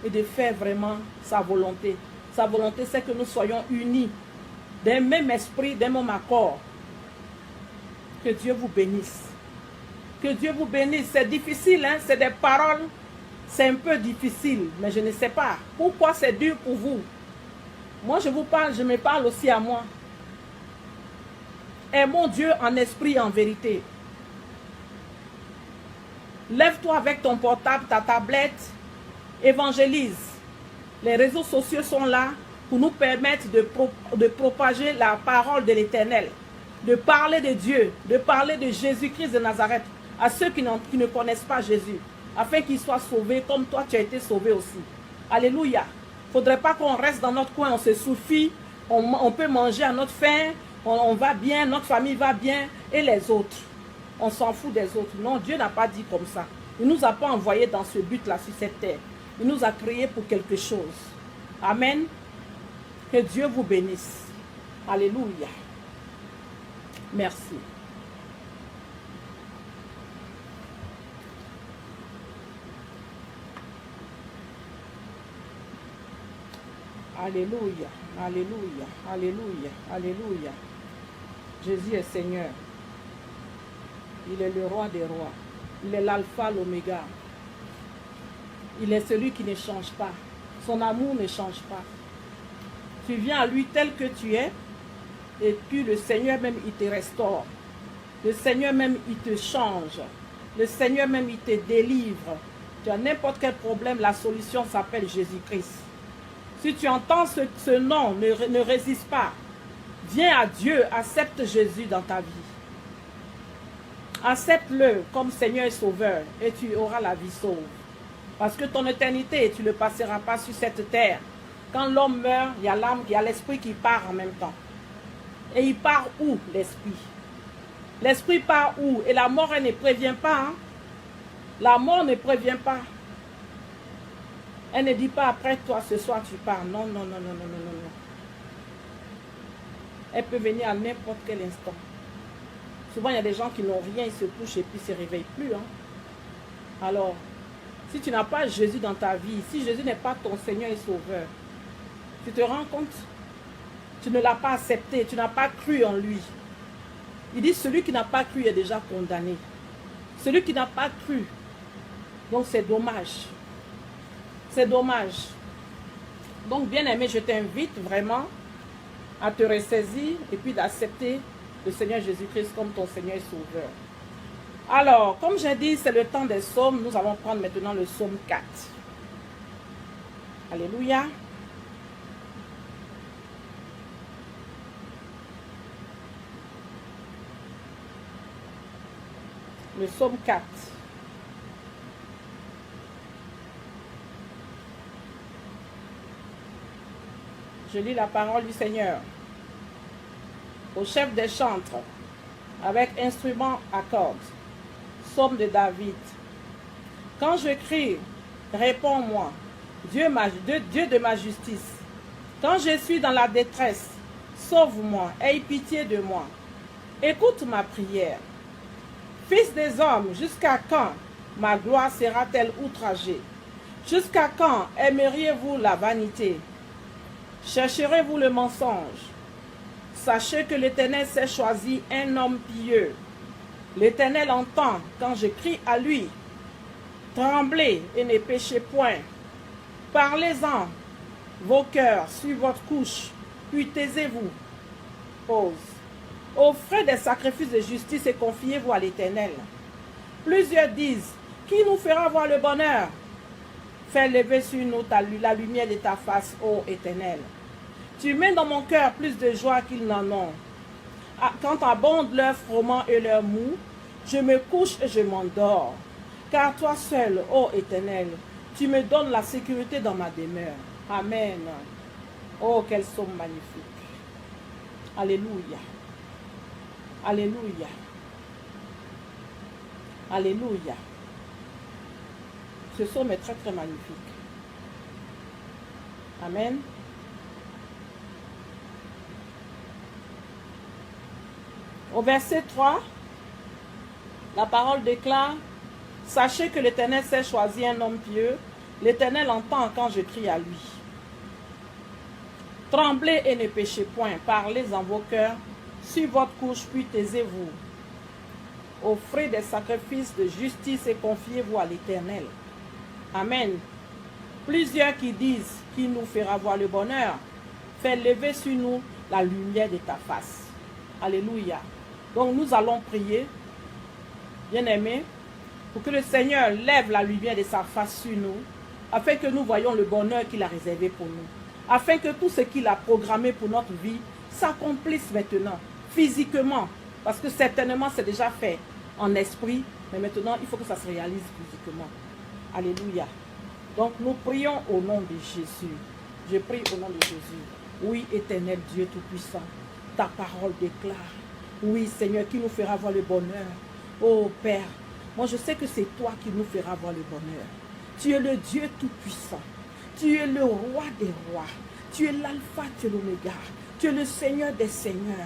et de faire vraiment sa volonté. Sa volonté, c'est que nous soyons unis d'un même esprit, d'un même accord. Que Dieu vous bénisse. Que Dieu vous bénisse. C'est difficile, hein? C'est des paroles. C'est un peu difficile, mais je ne sais pas. Pourquoi c'est dur pour vous? Moi, je vous parle, je me parle aussi à moi. Aimons Dieu en esprit et en vérité. Lève-toi avec ton portable, ta tablette, évangélise. Les réseaux sociaux sont là pour nous permettre de propager la parole de l'Éternel, de parler de Dieu, de parler de Jésus-Christ de Nazareth à ceux qui ne connaissent pas Jésus, afin qu'ils soient sauvés comme toi tu as été sauvé aussi. Alléluia. ne faudrait pas qu'on reste dans notre coin, on se suffit, on peut manger à notre faim, on va bien, notre famille va bien, et les autres, on s'en fout des autres. Non, Dieu n'a pas dit comme ça. Il ne nous a pas envoyés dans ce but-là sur cette terre. Il nous a créés pour quelque chose. Amen. Que Dieu vous bénisse. Alléluia. Merci. Alléluia, alléluia, alléluia, alléluia. Jésus est Seigneur. Il est le roi des rois. Il est l'alpha, l'oméga. Il est celui qui ne change pas. Son amour ne change pas. Tu viens à lui tel que tu es, et puis le Seigneur même, il te restaure. Le Seigneur même, il te change. Le Seigneur même, il te délivre. Tu as n'importe quel problème, la solution s'appelle Jésus-Christ. Si tu entends ce nom, ne résiste pas. Viens à Dieu, accepte Jésus dans ta vie. Accepte-le comme Seigneur et Sauveur, et tu auras la vie sauve. Parce que ton éternité, tu ne le passeras pas sur cette terre. Quand l'homme meurt, il y a l'âme, il y a l'esprit qui part en même temps. Et il part où, l'esprit? L'esprit part où? Et la mort, elle ne prévient pas. Hein? La mort ne prévient pas. Elle ne dit pas après toi, ce soir, tu pars. Non, non, non, non, non, non, non, non. Elle peut venir à n'importe quel instant. Souvent, il y a des gens qui n'ont rien, ils se couchent et puis ils ne se réveillent plus. Hein? Alors, si tu n'as pas Jésus dans ta vie, si Jésus n'est pas ton Seigneur et Sauveur, tu te rends compte? Tu ne l'as pas accepté, tu n'as pas cru en lui. Il dit, celui qui n'a pas cru est déjà condamné. Celui qui n'a pas cru. Donc, c'est dommage. C'est dommage. Donc, bien aimé, je t'invite vraiment à te ressaisir et puis d'accepter le Seigneur Jésus-Christ comme ton Seigneur et Sauveur. Alors, comme j'ai dit, c'est le temps des psaumes. Nous allons prendre maintenant le psaume 4. Alléluia. Le psaume 4. Je lis la parole du Seigneur. Au chef des chantres, avec instrument à cordes. Psaume de David. Quand je crie, réponds-moi, Dieu de ma justice. Quand je suis dans la détresse, sauve-moi, aie pitié de moi. Écoute ma prière. Fils des hommes, jusqu'à quand ma gloire sera-t-elle outragée? Jusqu'à quand aimeriez-vous la vanité? Chercherez-vous le mensonge? Sachez que l'Éternel s'est choisi un homme pieux. L'Éternel entend quand je crie à lui. Tremblez et ne péchez point. Parlez-en vos cœurs sur votre couche, puis taisez-vous. Pause. Offrez des sacrifices de justice et confiez-vous à l'Éternel. Plusieurs disent, qui nous fera voir le bonheur? Fais lever sur nous la lumière de ta face, ô Éternel. Tu mets dans mon cœur plus de joie qu'ils n'en ont. Quand abondent leurs froment et leurs mou, je me couche et je m'endors. Car toi seul, ô Éternel, tu me donnes la sécurité dans ma demeure. Amen. Oh, quel psaume magnifique. Alléluia. Alléluia. Alléluia. Ce psaume est très très magnifique. Amen. Au verset 3, la parole déclare, « Sachez que l'Éternel s'est choisi un homme pieux, l'Éternel entend quand je crie à lui. Tremblez et ne péchez point, parlez en vos cœurs, sur votre couche, puis taisez-vous. Offrez des sacrifices de justice et confiez-vous à l'Éternel. » Amen. Plusieurs qui disent, qui nous fera voir le bonheur, fais lever sur nous la lumière de ta face. Alléluia. Donc nous allons prier, bien-aimés, pour que le Seigneur lève la lumière de sa face sur nous, afin que nous voyions le bonheur qu'il a réservé pour nous, afin que tout ce qu'il a programmé pour notre vie s'accomplisse maintenant, physiquement, parce que certainement c'est déjà fait en esprit, mais maintenant il faut que ça se réalise physiquement. Alléluia. Donc nous prions au nom de Jésus. Je prie au nom de Jésus. Oui, éternel Dieu Tout-Puissant, ta parole déclare. Oui, Seigneur, qui nous fera voir le bonheur. Oh Père, moi je sais que c'est toi qui nous feras voir le bonheur. Tu es le Dieu Tout-Puissant. Tu es le roi des rois. Tu es l'alpha, tu es l'oméga. Tu es le Seigneur des seigneurs.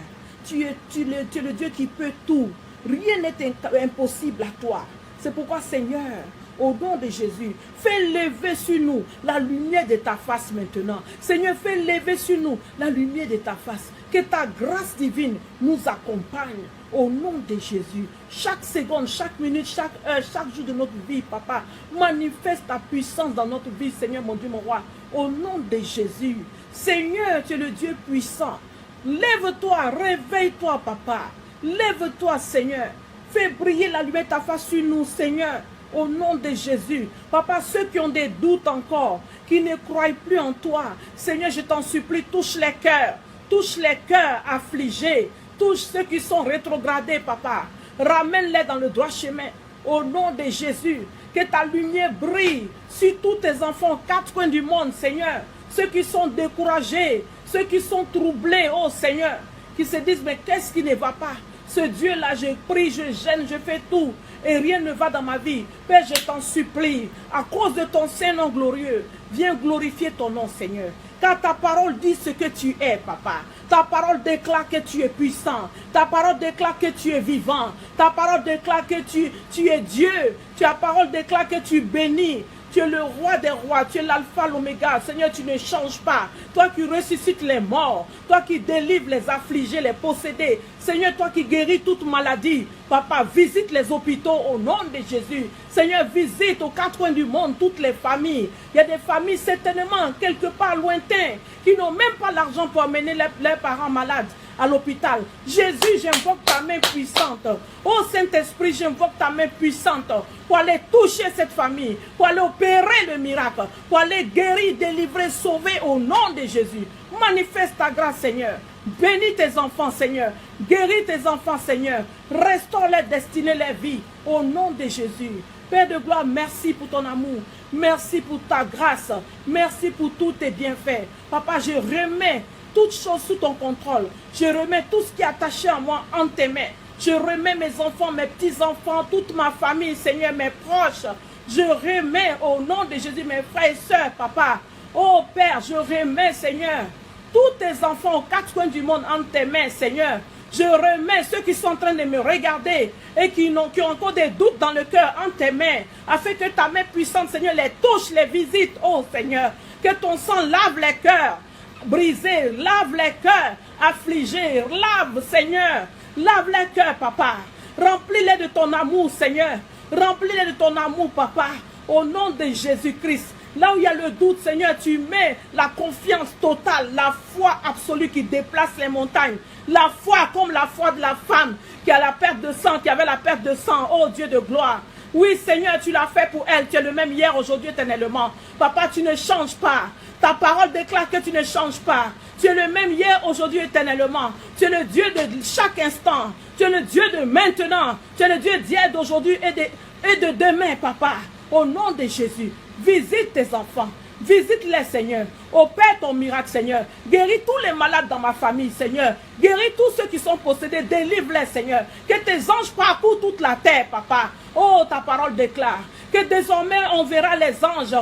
Tu es le Dieu qui peut tout. Rien n'est impossible à toi. C'est pourquoi, Seigneur, au nom de Jésus, fais lever sur nous la lumière de ta face maintenant. Seigneur, fais lever sur nous la lumière de ta face. Que ta grâce divine nous accompagne au nom de Jésus. Chaque seconde, chaque minute, chaque heure, chaque jour de notre vie, Papa, manifeste ta puissance dans notre vie, Seigneur, mon Dieu, mon roi. Au nom de Jésus. Seigneur, tu es le Dieu puissant. Lève-toi, réveille-toi, Papa. Lève-toi, Seigneur. Fais briller la lumière de ta face sur nous, Seigneur. Au nom de Jésus. Papa, ceux qui ont des doutes encore, qui ne croient plus en toi, Seigneur, je t'en supplie, touche les cœurs. Touche les cœurs affligés. Touche ceux qui sont rétrogradés, Papa. Ramène-les dans le droit chemin. Au nom de Jésus. Que ta lumière brille sur tous tes enfants aux quatre coins du monde, Seigneur. Ceux qui sont découragés, ceux qui sont troublés, oh Seigneur, qui se disent, mais qu'est-ce qui ne va pas? Ce Dieu-là, je prie, je gêne, je fais tout, et rien ne va dans ma vie. Père, je t'en supplie, à cause de ton Saint-Nom glorieux, viens glorifier ton nom, Seigneur. Car ta parole dit ce que tu es, Papa. Ta parole déclare que tu es puissant. Ta parole déclare que tu es vivant. Ta parole déclare que tu es Dieu. Ta parole déclare que tu bénis. Tu es le roi des rois, tu es l'alpha, l'oméga. Seigneur, tu ne changes pas. Toi qui ressuscites les morts, toi qui délivres les affligés, les possédés. Seigneur, toi qui guéris toute maladie. Papa, visite les hôpitaux au nom de Jésus. Seigneur, visite aux quatre coins du monde toutes les familles. Il y a des familles certainement quelque part lointaines qui n'ont même pas l'argent pour amener leurs parents malades à l'hôpital. Jésus, j'invoque ta main puissante. Oh Saint-Esprit, j'invoque ta main puissante pour aller toucher cette famille, pour aller opérer le miracle, pour aller guérir, délivrer, sauver au nom de Jésus. Manifeste ta grâce, Seigneur. Bénis tes enfants, Seigneur. Guéris tes enfants, Seigneur. Restaure les destinées, les vies, au nom de Jésus. Père de gloire, merci pour ton amour. Merci pour ta grâce. Merci pour tous tes bienfaits. Papa, je remets toutes choses sous ton contrôle. Je remets tout ce qui est attaché à moi en tes mains. Je remets mes enfants, mes petits-enfants, toute ma famille, Seigneur, mes proches. Je remets au nom de Jésus mes frères et sœurs, Papa. Oh Père, je remets, Seigneur, tous tes enfants aux quatre coins du monde en tes mains, Seigneur. Je remets ceux qui sont en train de me regarder et qui ont encore des doutes dans le cœur en tes mains, afin que ta main puissante, Seigneur, les touche, les visite, oh Seigneur. Que ton sang lave les cœurs brisés, lave les cœurs affligés, lave, Seigneur, lave les cœurs, Papa. Remplis-les de ton amour, Seigneur. Remplis-les de ton amour, Papa, au nom de Jésus-Christ. Là où il y a le doute, Seigneur, tu mets la confiance totale, la foi absolue qui déplace les montagnes. La foi comme la foi de la femme qui a la perte de sang, qui avait la perte de sang. Oh Dieu de gloire. Oui, Seigneur, tu l'as fait pour elle. Tu es le même hier, aujourd'hui, éternellement. Papa, tu ne changes pas. Ta parole déclare que tu ne changes pas. Tu es le même hier, aujourd'hui, éternellement. Tu es le Dieu de chaque instant. Tu es le Dieu de maintenant. Tu es le Dieu d'hier, d'aujourd'hui et de demain, Papa. Au nom de Jésus, visite tes enfants. Visite-les, Seigneur. Opère ton miracle, Seigneur. Guéris tous les malades dans ma famille, Seigneur. Guéris tous ceux qui sont possédés. Délivre-les, Seigneur. Que tes anges parcourent toute la terre, Papa. Oh, ta parole déclare que désormais on verra les anges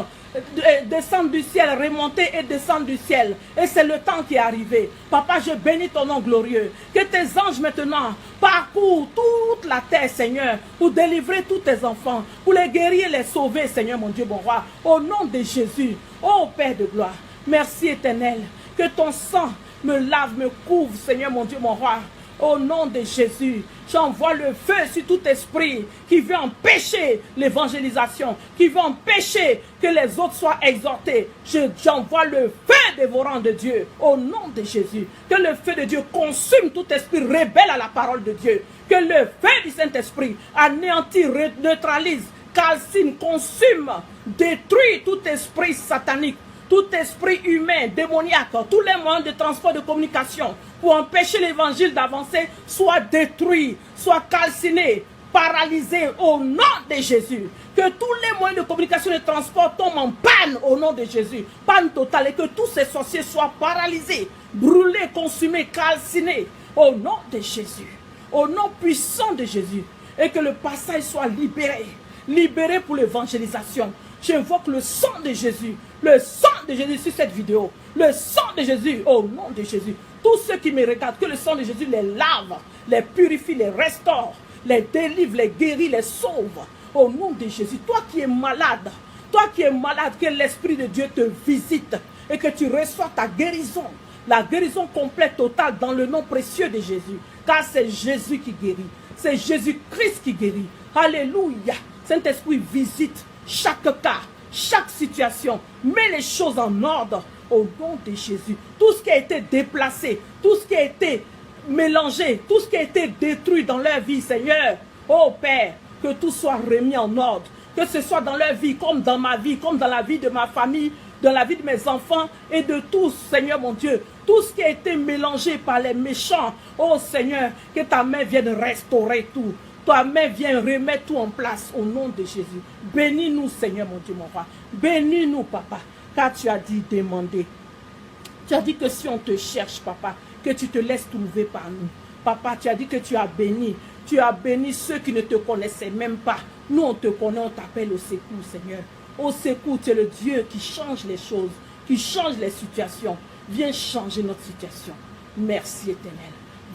descendre du ciel, remonter et descendre du ciel. Et c'est le temps qui est arrivé. Papa, je bénis ton nom glorieux. Que tes anges maintenant parcourent toute la terre, Seigneur, pour délivrer tous tes enfants, pour les guérir et les sauver, Seigneur, mon Dieu, mon roi. Au nom de Jésus, oh Père de gloire, merci éternel. Que ton sang me lave, me couvre, Seigneur, mon Dieu, mon roi. Au nom de Jésus, j'envoie le feu sur tout esprit qui veut empêcher l'évangélisation, qui veut empêcher que les autres soient exhortés. J'envoie le feu dévorant de Dieu au nom de Jésus. Que le feu de Dieu consume tout esprit rebelle à la parole de Dieu. Que le feu du Saint-Esprit anéantit, neutralise, calcine, consume, détruit tout esprit satanique, tout esprit humain, démoniaque, tous les moyens de transport, de communication pour empêcher l'évangile d'avancer, soit détruit, soit calciné, paralysé au nom de Jésus. Que tous les moyens de communication et de transport tombent en panne au nom de Jésus. Panne totale et que tous ces sorciers soient paralysés, brûlés, consumés, calcinés au nom de Jésus. Au nom puissant de Jésus. Et que le passage soit libéré. Libéré pour l'évangélisation. J'invoque le sang de Jésus. Le sang de Jésus sur cette vidéo. Le sang de Jésus au nom de Jésus. Tous ceux qui me regardent, que le sang de Jésus les lave, les purifie, les restaure, les délivre, les guérit, les sauve. Au nom de Jésus. Toi qui es malade, que l'Esprit de Dieu te visite et que tu reçois ta guérison. La guérison complète, totale, dans le nom précieux de Jésus. Car c'est Jésus qui guérit. C'est Jésus-Christ qui guérit. Alléluia. Saint-Esprit visite chaque cas, chaque situation. Mets les choses en ordre au nom de Jésus. Tout ce qui a été déplacé, tout ce qui a été mélangé, tout ce qui a été détruit dans leur vie, Seigneur. Oh Père, que tout soit remis en ordre. Que ce soit dans leur vie, comme dans ma vie, comme dans la vie de ma famille, dans la vie de mes enfants et de tous, Seigneur mon Dieu. Tout ce qui a été mélangé par les méchants, oh Seigneur, que ta main vienne restaurer tout. Ta main vient remettre tout en place au nom de Jésus. Bénis-nous, Seigneur mon Dieu, mon roi. Bénis-nous, Papa, car tu as dit demander. Tu as dit que si on te cherche, Papa, que tu te laisses trouver par nous. Papa, tu as dit que tu as béni. Tu as béni ceux qui ne te connaissaient même pas. Nous, on te connaît, on t'appelle au secours, Seigneur. Au secours, tu es le Dieu qui change les choses, qui change les situations. Viens changer notre situation. Merci, Éternel.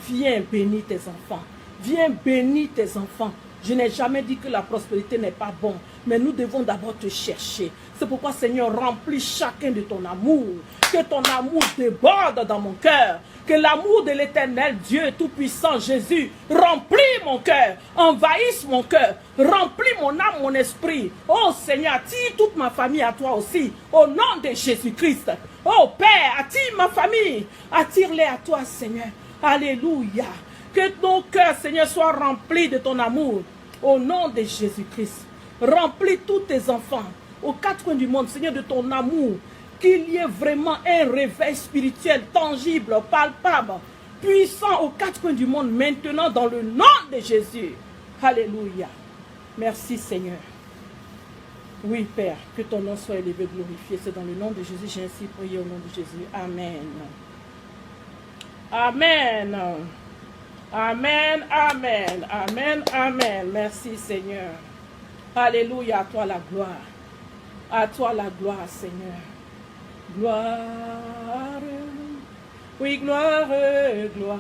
Viens bénir tes enfants. Viens bénir tes enfants. Je n'ai jamais dit que la prospérité n'est pas bon, mais nous devons d'abord te chercher. C'est pourquoi, Seigneur, remplis chacun de ton amour. Que ton amour déborde dans mon cœur. Que l'amour de l'Éternel Dieu Tout-Puissant, Jésus, remplit mon cœur, envahisse mon cœur, remplit mon âme, mon esprit. Oh Seigneur, attire toute ma famille à toi aussi, au nom de Jésus-Christ. Oh Père, attire ma famille, attire-les à toi, Seigneur. Alléluia. Que ton cœur, Seigneur, soit rempli de ton amour, au nom de Jésus-Christ. Remplis tous tes enfants, aux quatre coins du monde, Seigneur, de ton amour. Qu'il y ait vraiment un réveil spirituel, tangible, palpable, puissant aux quatre coins du monde, maintenant dans le nom de Jésus. Alléluia. Merci Seigneur. Oui Père, que ton nom soit élevé, glorifié. C'est dans le nom de Jésus, j'ai ainsi prié au nom de Jésus. Amen. Amen. Amen, amen, amen, amen. Merci Seigneur. Alléluia, à toi la gloire. À toi la gloire Seigneur. Gloire, oui, gloire, gloire,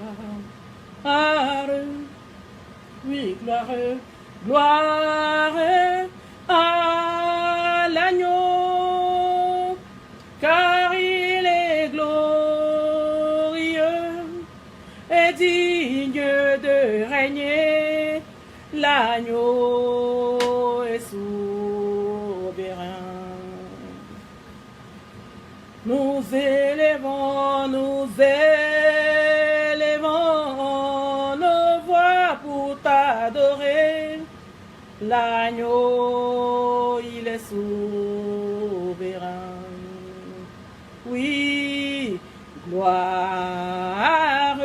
oui, gloire, gloire à l'agneau, car il est glorieux et digne de régner, l'agneau est souverain. Nous élevons nos voix pour t'adorer. L'agneau, il est souverain. Oui, gloire,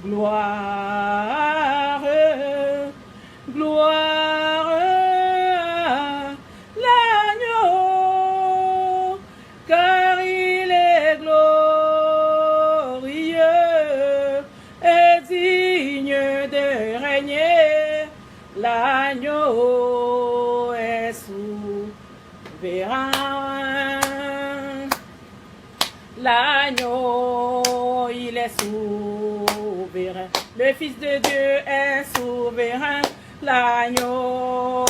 gloire, gloire. L'agneau est souverain. L'agneau, il est souverain. Le Fils de Dieu est souverain. L'agneau,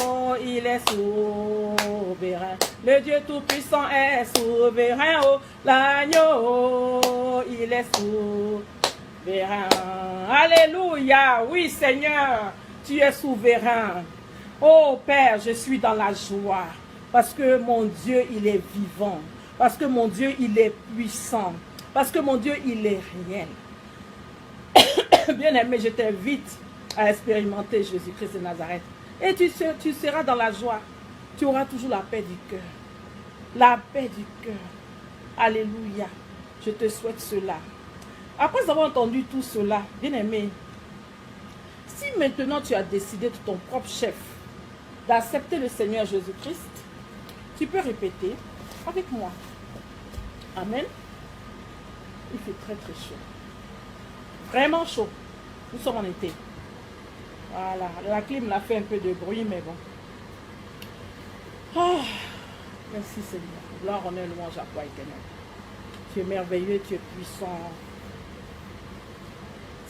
il est souverain. Le Dieu Tout-Puissant est souverain. Oh, l'agneau, il est souverain. Alléluia. Oui, Seigneur. Tu es souverain. Oh Père, je suis dans la joie. Parce que mon Dieu, il est vivant. Parce que mon Dieu, il est puissant. Parce que mon Dieu, il est réel. Bien-aimé, je t'invite à expérimenter Jésus-Christ de Nazareth. Et tu seras dans la joie. Tu auras toujours la paix du cœur. La paix du cœur. Alléluia. Je te souhaite cela. Après avoir entendu tout cela, bien-aimé, Si maintenant tu as décidé de ton propre chef d'accepter le Seigneur Jésus-Christ, tu peux répéter avec moi. Amen. Il fait très très chaud. Vraiment chaud. Nous sommes en été. Voilà. La clim l'a fait un peu de bruit, mais bon. Oh, merci Seigneur. Gloire, honneur, louange à toi, éternel. Tu es merveilleux, tu es puissant.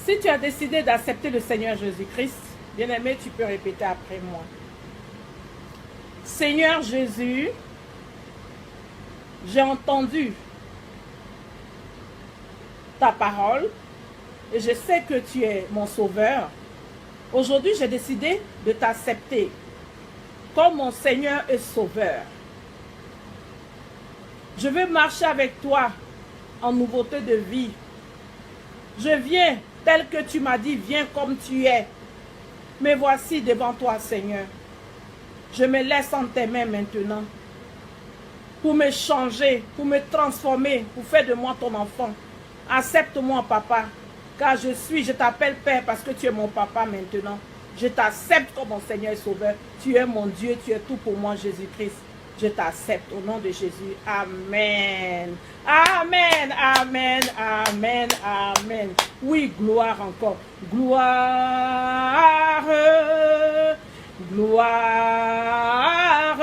Si tu as décidé d'accepter le Seigneur Jésus-Christ, bien-aimé, tu peux répéter après moi. Seigneur Jésus, j'ai entendu ta parole et je sais que tu es mon sauveur. Aujourd'hui, j'ai décidé de t'accepter comme mon Seigneur et Sauveur. Je veux marcher avec toi en nouveauté de vie. Je viens tel que tu m'as dit, viens comme tu es. Me voici devant toi, Seigneur. Je me laisse en tes mains maintenant pour me changer, pour me transformer, pour faire de moi ton enfant. Accepte-moi, papa, car je t'appelle Père parce que tu es mon papa maintenant. Je t'accepte comme mon Seigneur et Sauveur. Tu es mon Dieu, tu es tout pour moi, Jésus-Christ. Je t'accepte au nom de Jésus. Amen. Amen, amen, amen, amen. Oui, gloire encore. Gloire, gloire,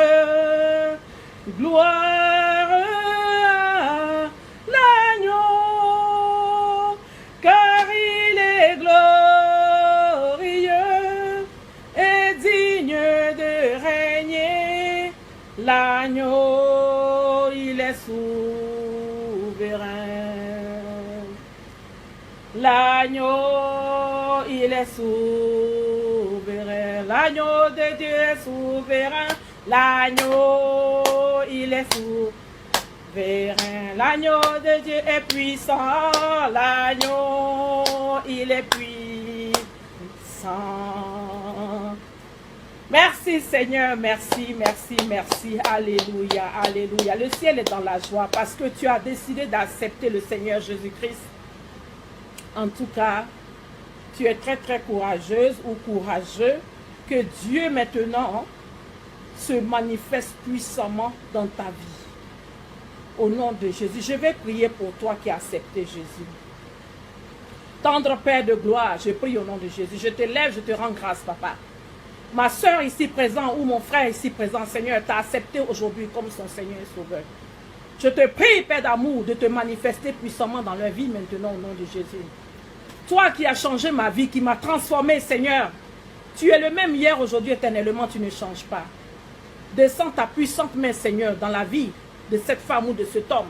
gloire à l'agneau, car il est glorieux et digne de régner. L'agneau, il est souverain. L'agneau, il est souverain. L'agneau de Dieu est souverain. L'agneau, il est souverain. L'agneau de Dieu est puissant. L'agneau, il est puissant. Merci Seigneur, merci, merci, merci. Alléluia, alléluia. Le ciel est dans la joie parce que tu as décidé d'accepter le Seigneur Jésus-Christ. En tout cas, tu es très très courageuse ou courageux. Que Dieu maintenant se manifeste puissamment dans ta vie. Au nom de Jésus, je vais prier pour toi qui as accepté Jésus. Tendre Père de gloire, je prie au nom de Jésus. Je te lève, je te rends grâce, papa. Ma soeur ici présente ou mon frère ici présent, Seigneur, t'a accepté aujourd'hui comme son Seigneur et Sauveur. Je te prie, Père d'amour, de te manifester puissamment dans leur vie maintenant au nom de Jésus. Toi qui as changé ma vie, qui m'as transformé, Seigneur, tu es le même hier, aujourd'hui, éternellement, tu ne changes pas. Descends ta puissante main, Seigneur, dans la vie de cette femme ou de cet homme,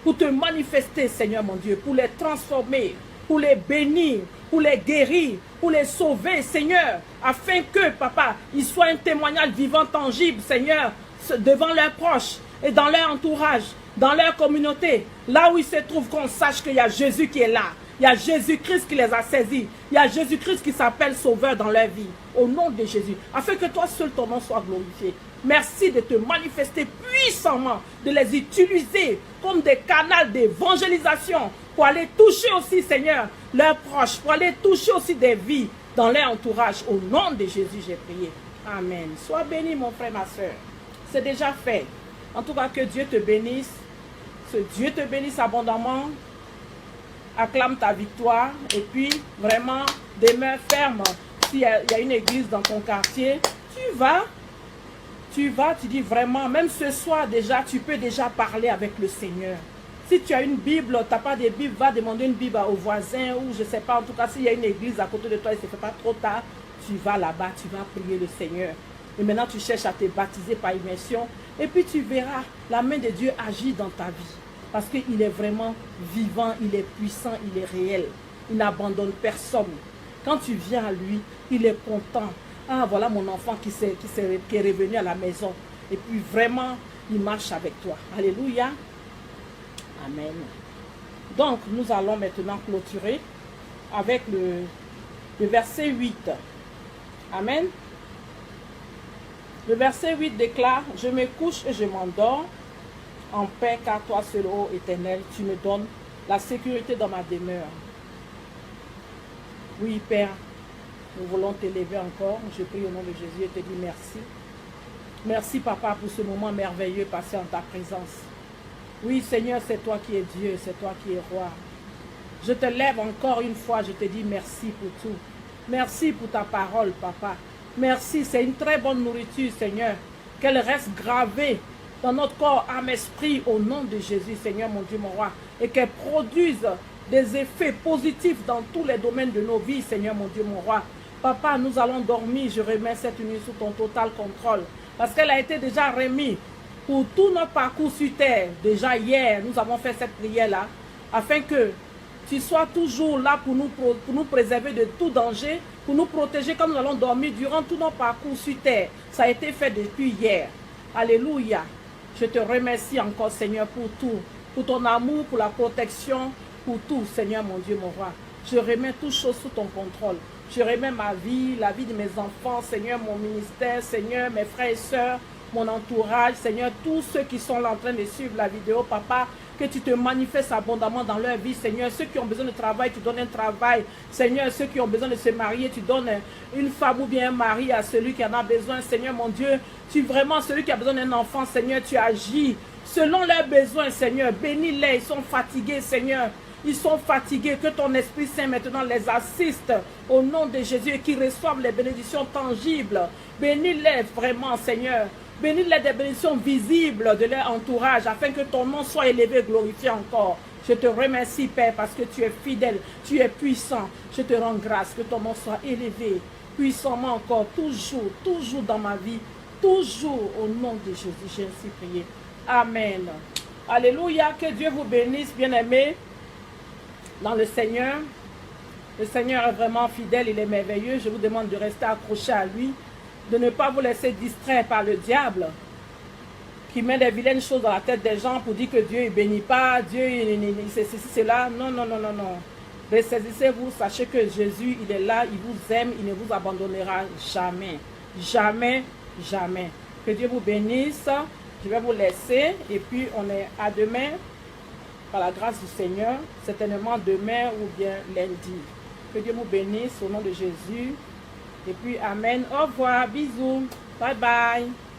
pour te manifester, Seigneur mon Dieu, pour les transformer, pour les bénir, pour les guérir, pour les sauver, Seigneur, afin que, papa, ils soient un témoignage vivant, tangible, Seigneur, devant leurs proches et dans leur entourage, dans leur communauté, là où ils se trouvent, qu'on sache qu'il y a Jésus qui est là. Il y a Jésus-Christ qui les a saisis. Il y a Jésus-Christ qui s'appelle Sauveur dans leur vie. Au nom de Jésus. Afin que toi seul ton nom soit glorifié. Merci de te manifester puissamment. De les utiliser comme des canaux d'évangélisation. Pour aller toucher aussi, Seigneur, leurs proches. Pour aller toucher aussi des vies dans leur entourage. Au nom de Jésus, j'ai prié. Amen. Sois béni, mon frère, ma soeur. C'est déjà fait. En tout cas, que Dieu te bénisse. Que Dieu te bénisse abondamment. Acclame ta victoire et puis vraiment demeure ferme. S'il y a une église dans ton quartier, tu dis vraiment, même ce soir déjà, tu peux déjà parler avec le Seigneur. Si tu as une Bible, tu n'as pas de Bible, va demander une Bible au voisin ou je ne sais pas, en tout cas s'il y a une église à côté de toi et ce ne fait pas trop tard, tu vas là-bas, tu vas prier le Seigneur. Et maintenant tu cherches à te baptiser par immersion et puis tu verras la main de Dieu agir dans ta vie. Parce qu'il est vraiment vivant, il est puissant, il est réel. Il n'abandonne personne. Quand tu viens à lui, il est content. Ah, voilà mon enfant qui est revenu à la maison. Et puis vraiment, il marche avec toi. Alléluia. Amen. Donc, nous allons maintenant clôturer avec le verset 8. Amen. Le verset 8 déclare, « Je me couche et je m'endors. En paix, car toi seul, ô Éternel, tu me donnes la sécurité dans ma demeure. » Oui, Père, Nous voulons t'élever encore. Je prie au nom de Jésus et te dis merci. Merci, Papa, pour ce moment merveilleux passé en ta présence. Oui, Seigneur, c'est toi qui es Dieu, c'est toi qui es roi. Je te lève encore une fois, je te dis merci pour tout. Merci pour ta parole, Papa. Merci, c'est une très bonne nourriture, Seigneur. Qu'elle reste gravée dans notre corps, âme, esprit, au nom de Jésus, Seigneur, mon Dieu, mon roi. Et qu'elle produise des effets positifs dans tous les domaines de nos vies, Seigneur, mon Dieu, mon roi. Papa, nous allons dormir, je remets cette nuit sous ton total contrôle. Parce qu'elle a été déjà remise pour tout notre parcours sur terre. Déjà hier, nous avons fait cette prière-là, afin que tu sois toujours là pour nous préserver de tout danger, pour nous protéger quand nous allons dormir durant tout notre parcours sur terre. Ça a été fait depuis hier. Alléluia. Je te remercie encore, Seigneur, pour tout. Pour ton amour, pour la protection, pour tout, Seigneur, mon Dieu, mon roi. Je remets toutes choses sous ton contrôle. Je remets ma vie, la vie de mes enfants, Seigneur, mon ministère, Seigneur, mes frères et sœurs, mon entourage, Seigneur, tous ceux qui sont là en train de suivre la vidéo, Papa, que tu te manifestes abondamment dans leur vie, Seigneur. Ceux qui ont besoin de travail, tu donnes un travail. Seigneur, ceux qui ont besoin de se marier, tu donnes une femme ou bien un mari à celui qui en a besoin, Seigneur, mon Dieu. Tu vraiment, celui qui a besoin d'un enfant, Seigneur, tu agis selon leurs besoins, Seigneur. Bénis-les, ils sont fatigués, Seigneur. Ils sont fatigués, que ton Esprit Saint maintenant les assiste au nom de Jésus et qu'ils reçoivent les bénédictions tangibles. Bénis-les vraiment, Seigneur. Bénis-les des bénédictions visibles de leur entourage afin que ton nom soit élevé et glorifié encore. Je te remercie, Père, parce que tu es fidèle, tu es puissant. Je te rends grâce que ton nom soit élevé puissamment encore, toujours, toujours dans ma vie, toujours au nom de Jésus. J'ai ainsi prié. Amen. Alléluia. Que Dieu vous bénisse, bien-aimés, dans le Seigneur. Le Seigneur est vraiment fidèle, il est merveilleux. Je vous demande de rester accroché à lui, de ne pas vous laisser distraire par le diable qui met des vilaines choses dans la tête des gens pour dire que Dieu ne bénit pas, Dieu c'est ceci, cela. Non, non, non, non, non. Ressaisissez-vous, sachez que Jésus, il est là, il vous aime, il ne vous abandonnera jamais. Jamais, jamais. Que Dieu vous bénisse. Je vais vous laisser et puis on est à demain. Par la grâce du Seigneur, certainement demain ou bien lundi. Que Dieu vous bénisse au nom de Jésus. Et puis, amen. Au revoir. Bisous. Bye bye.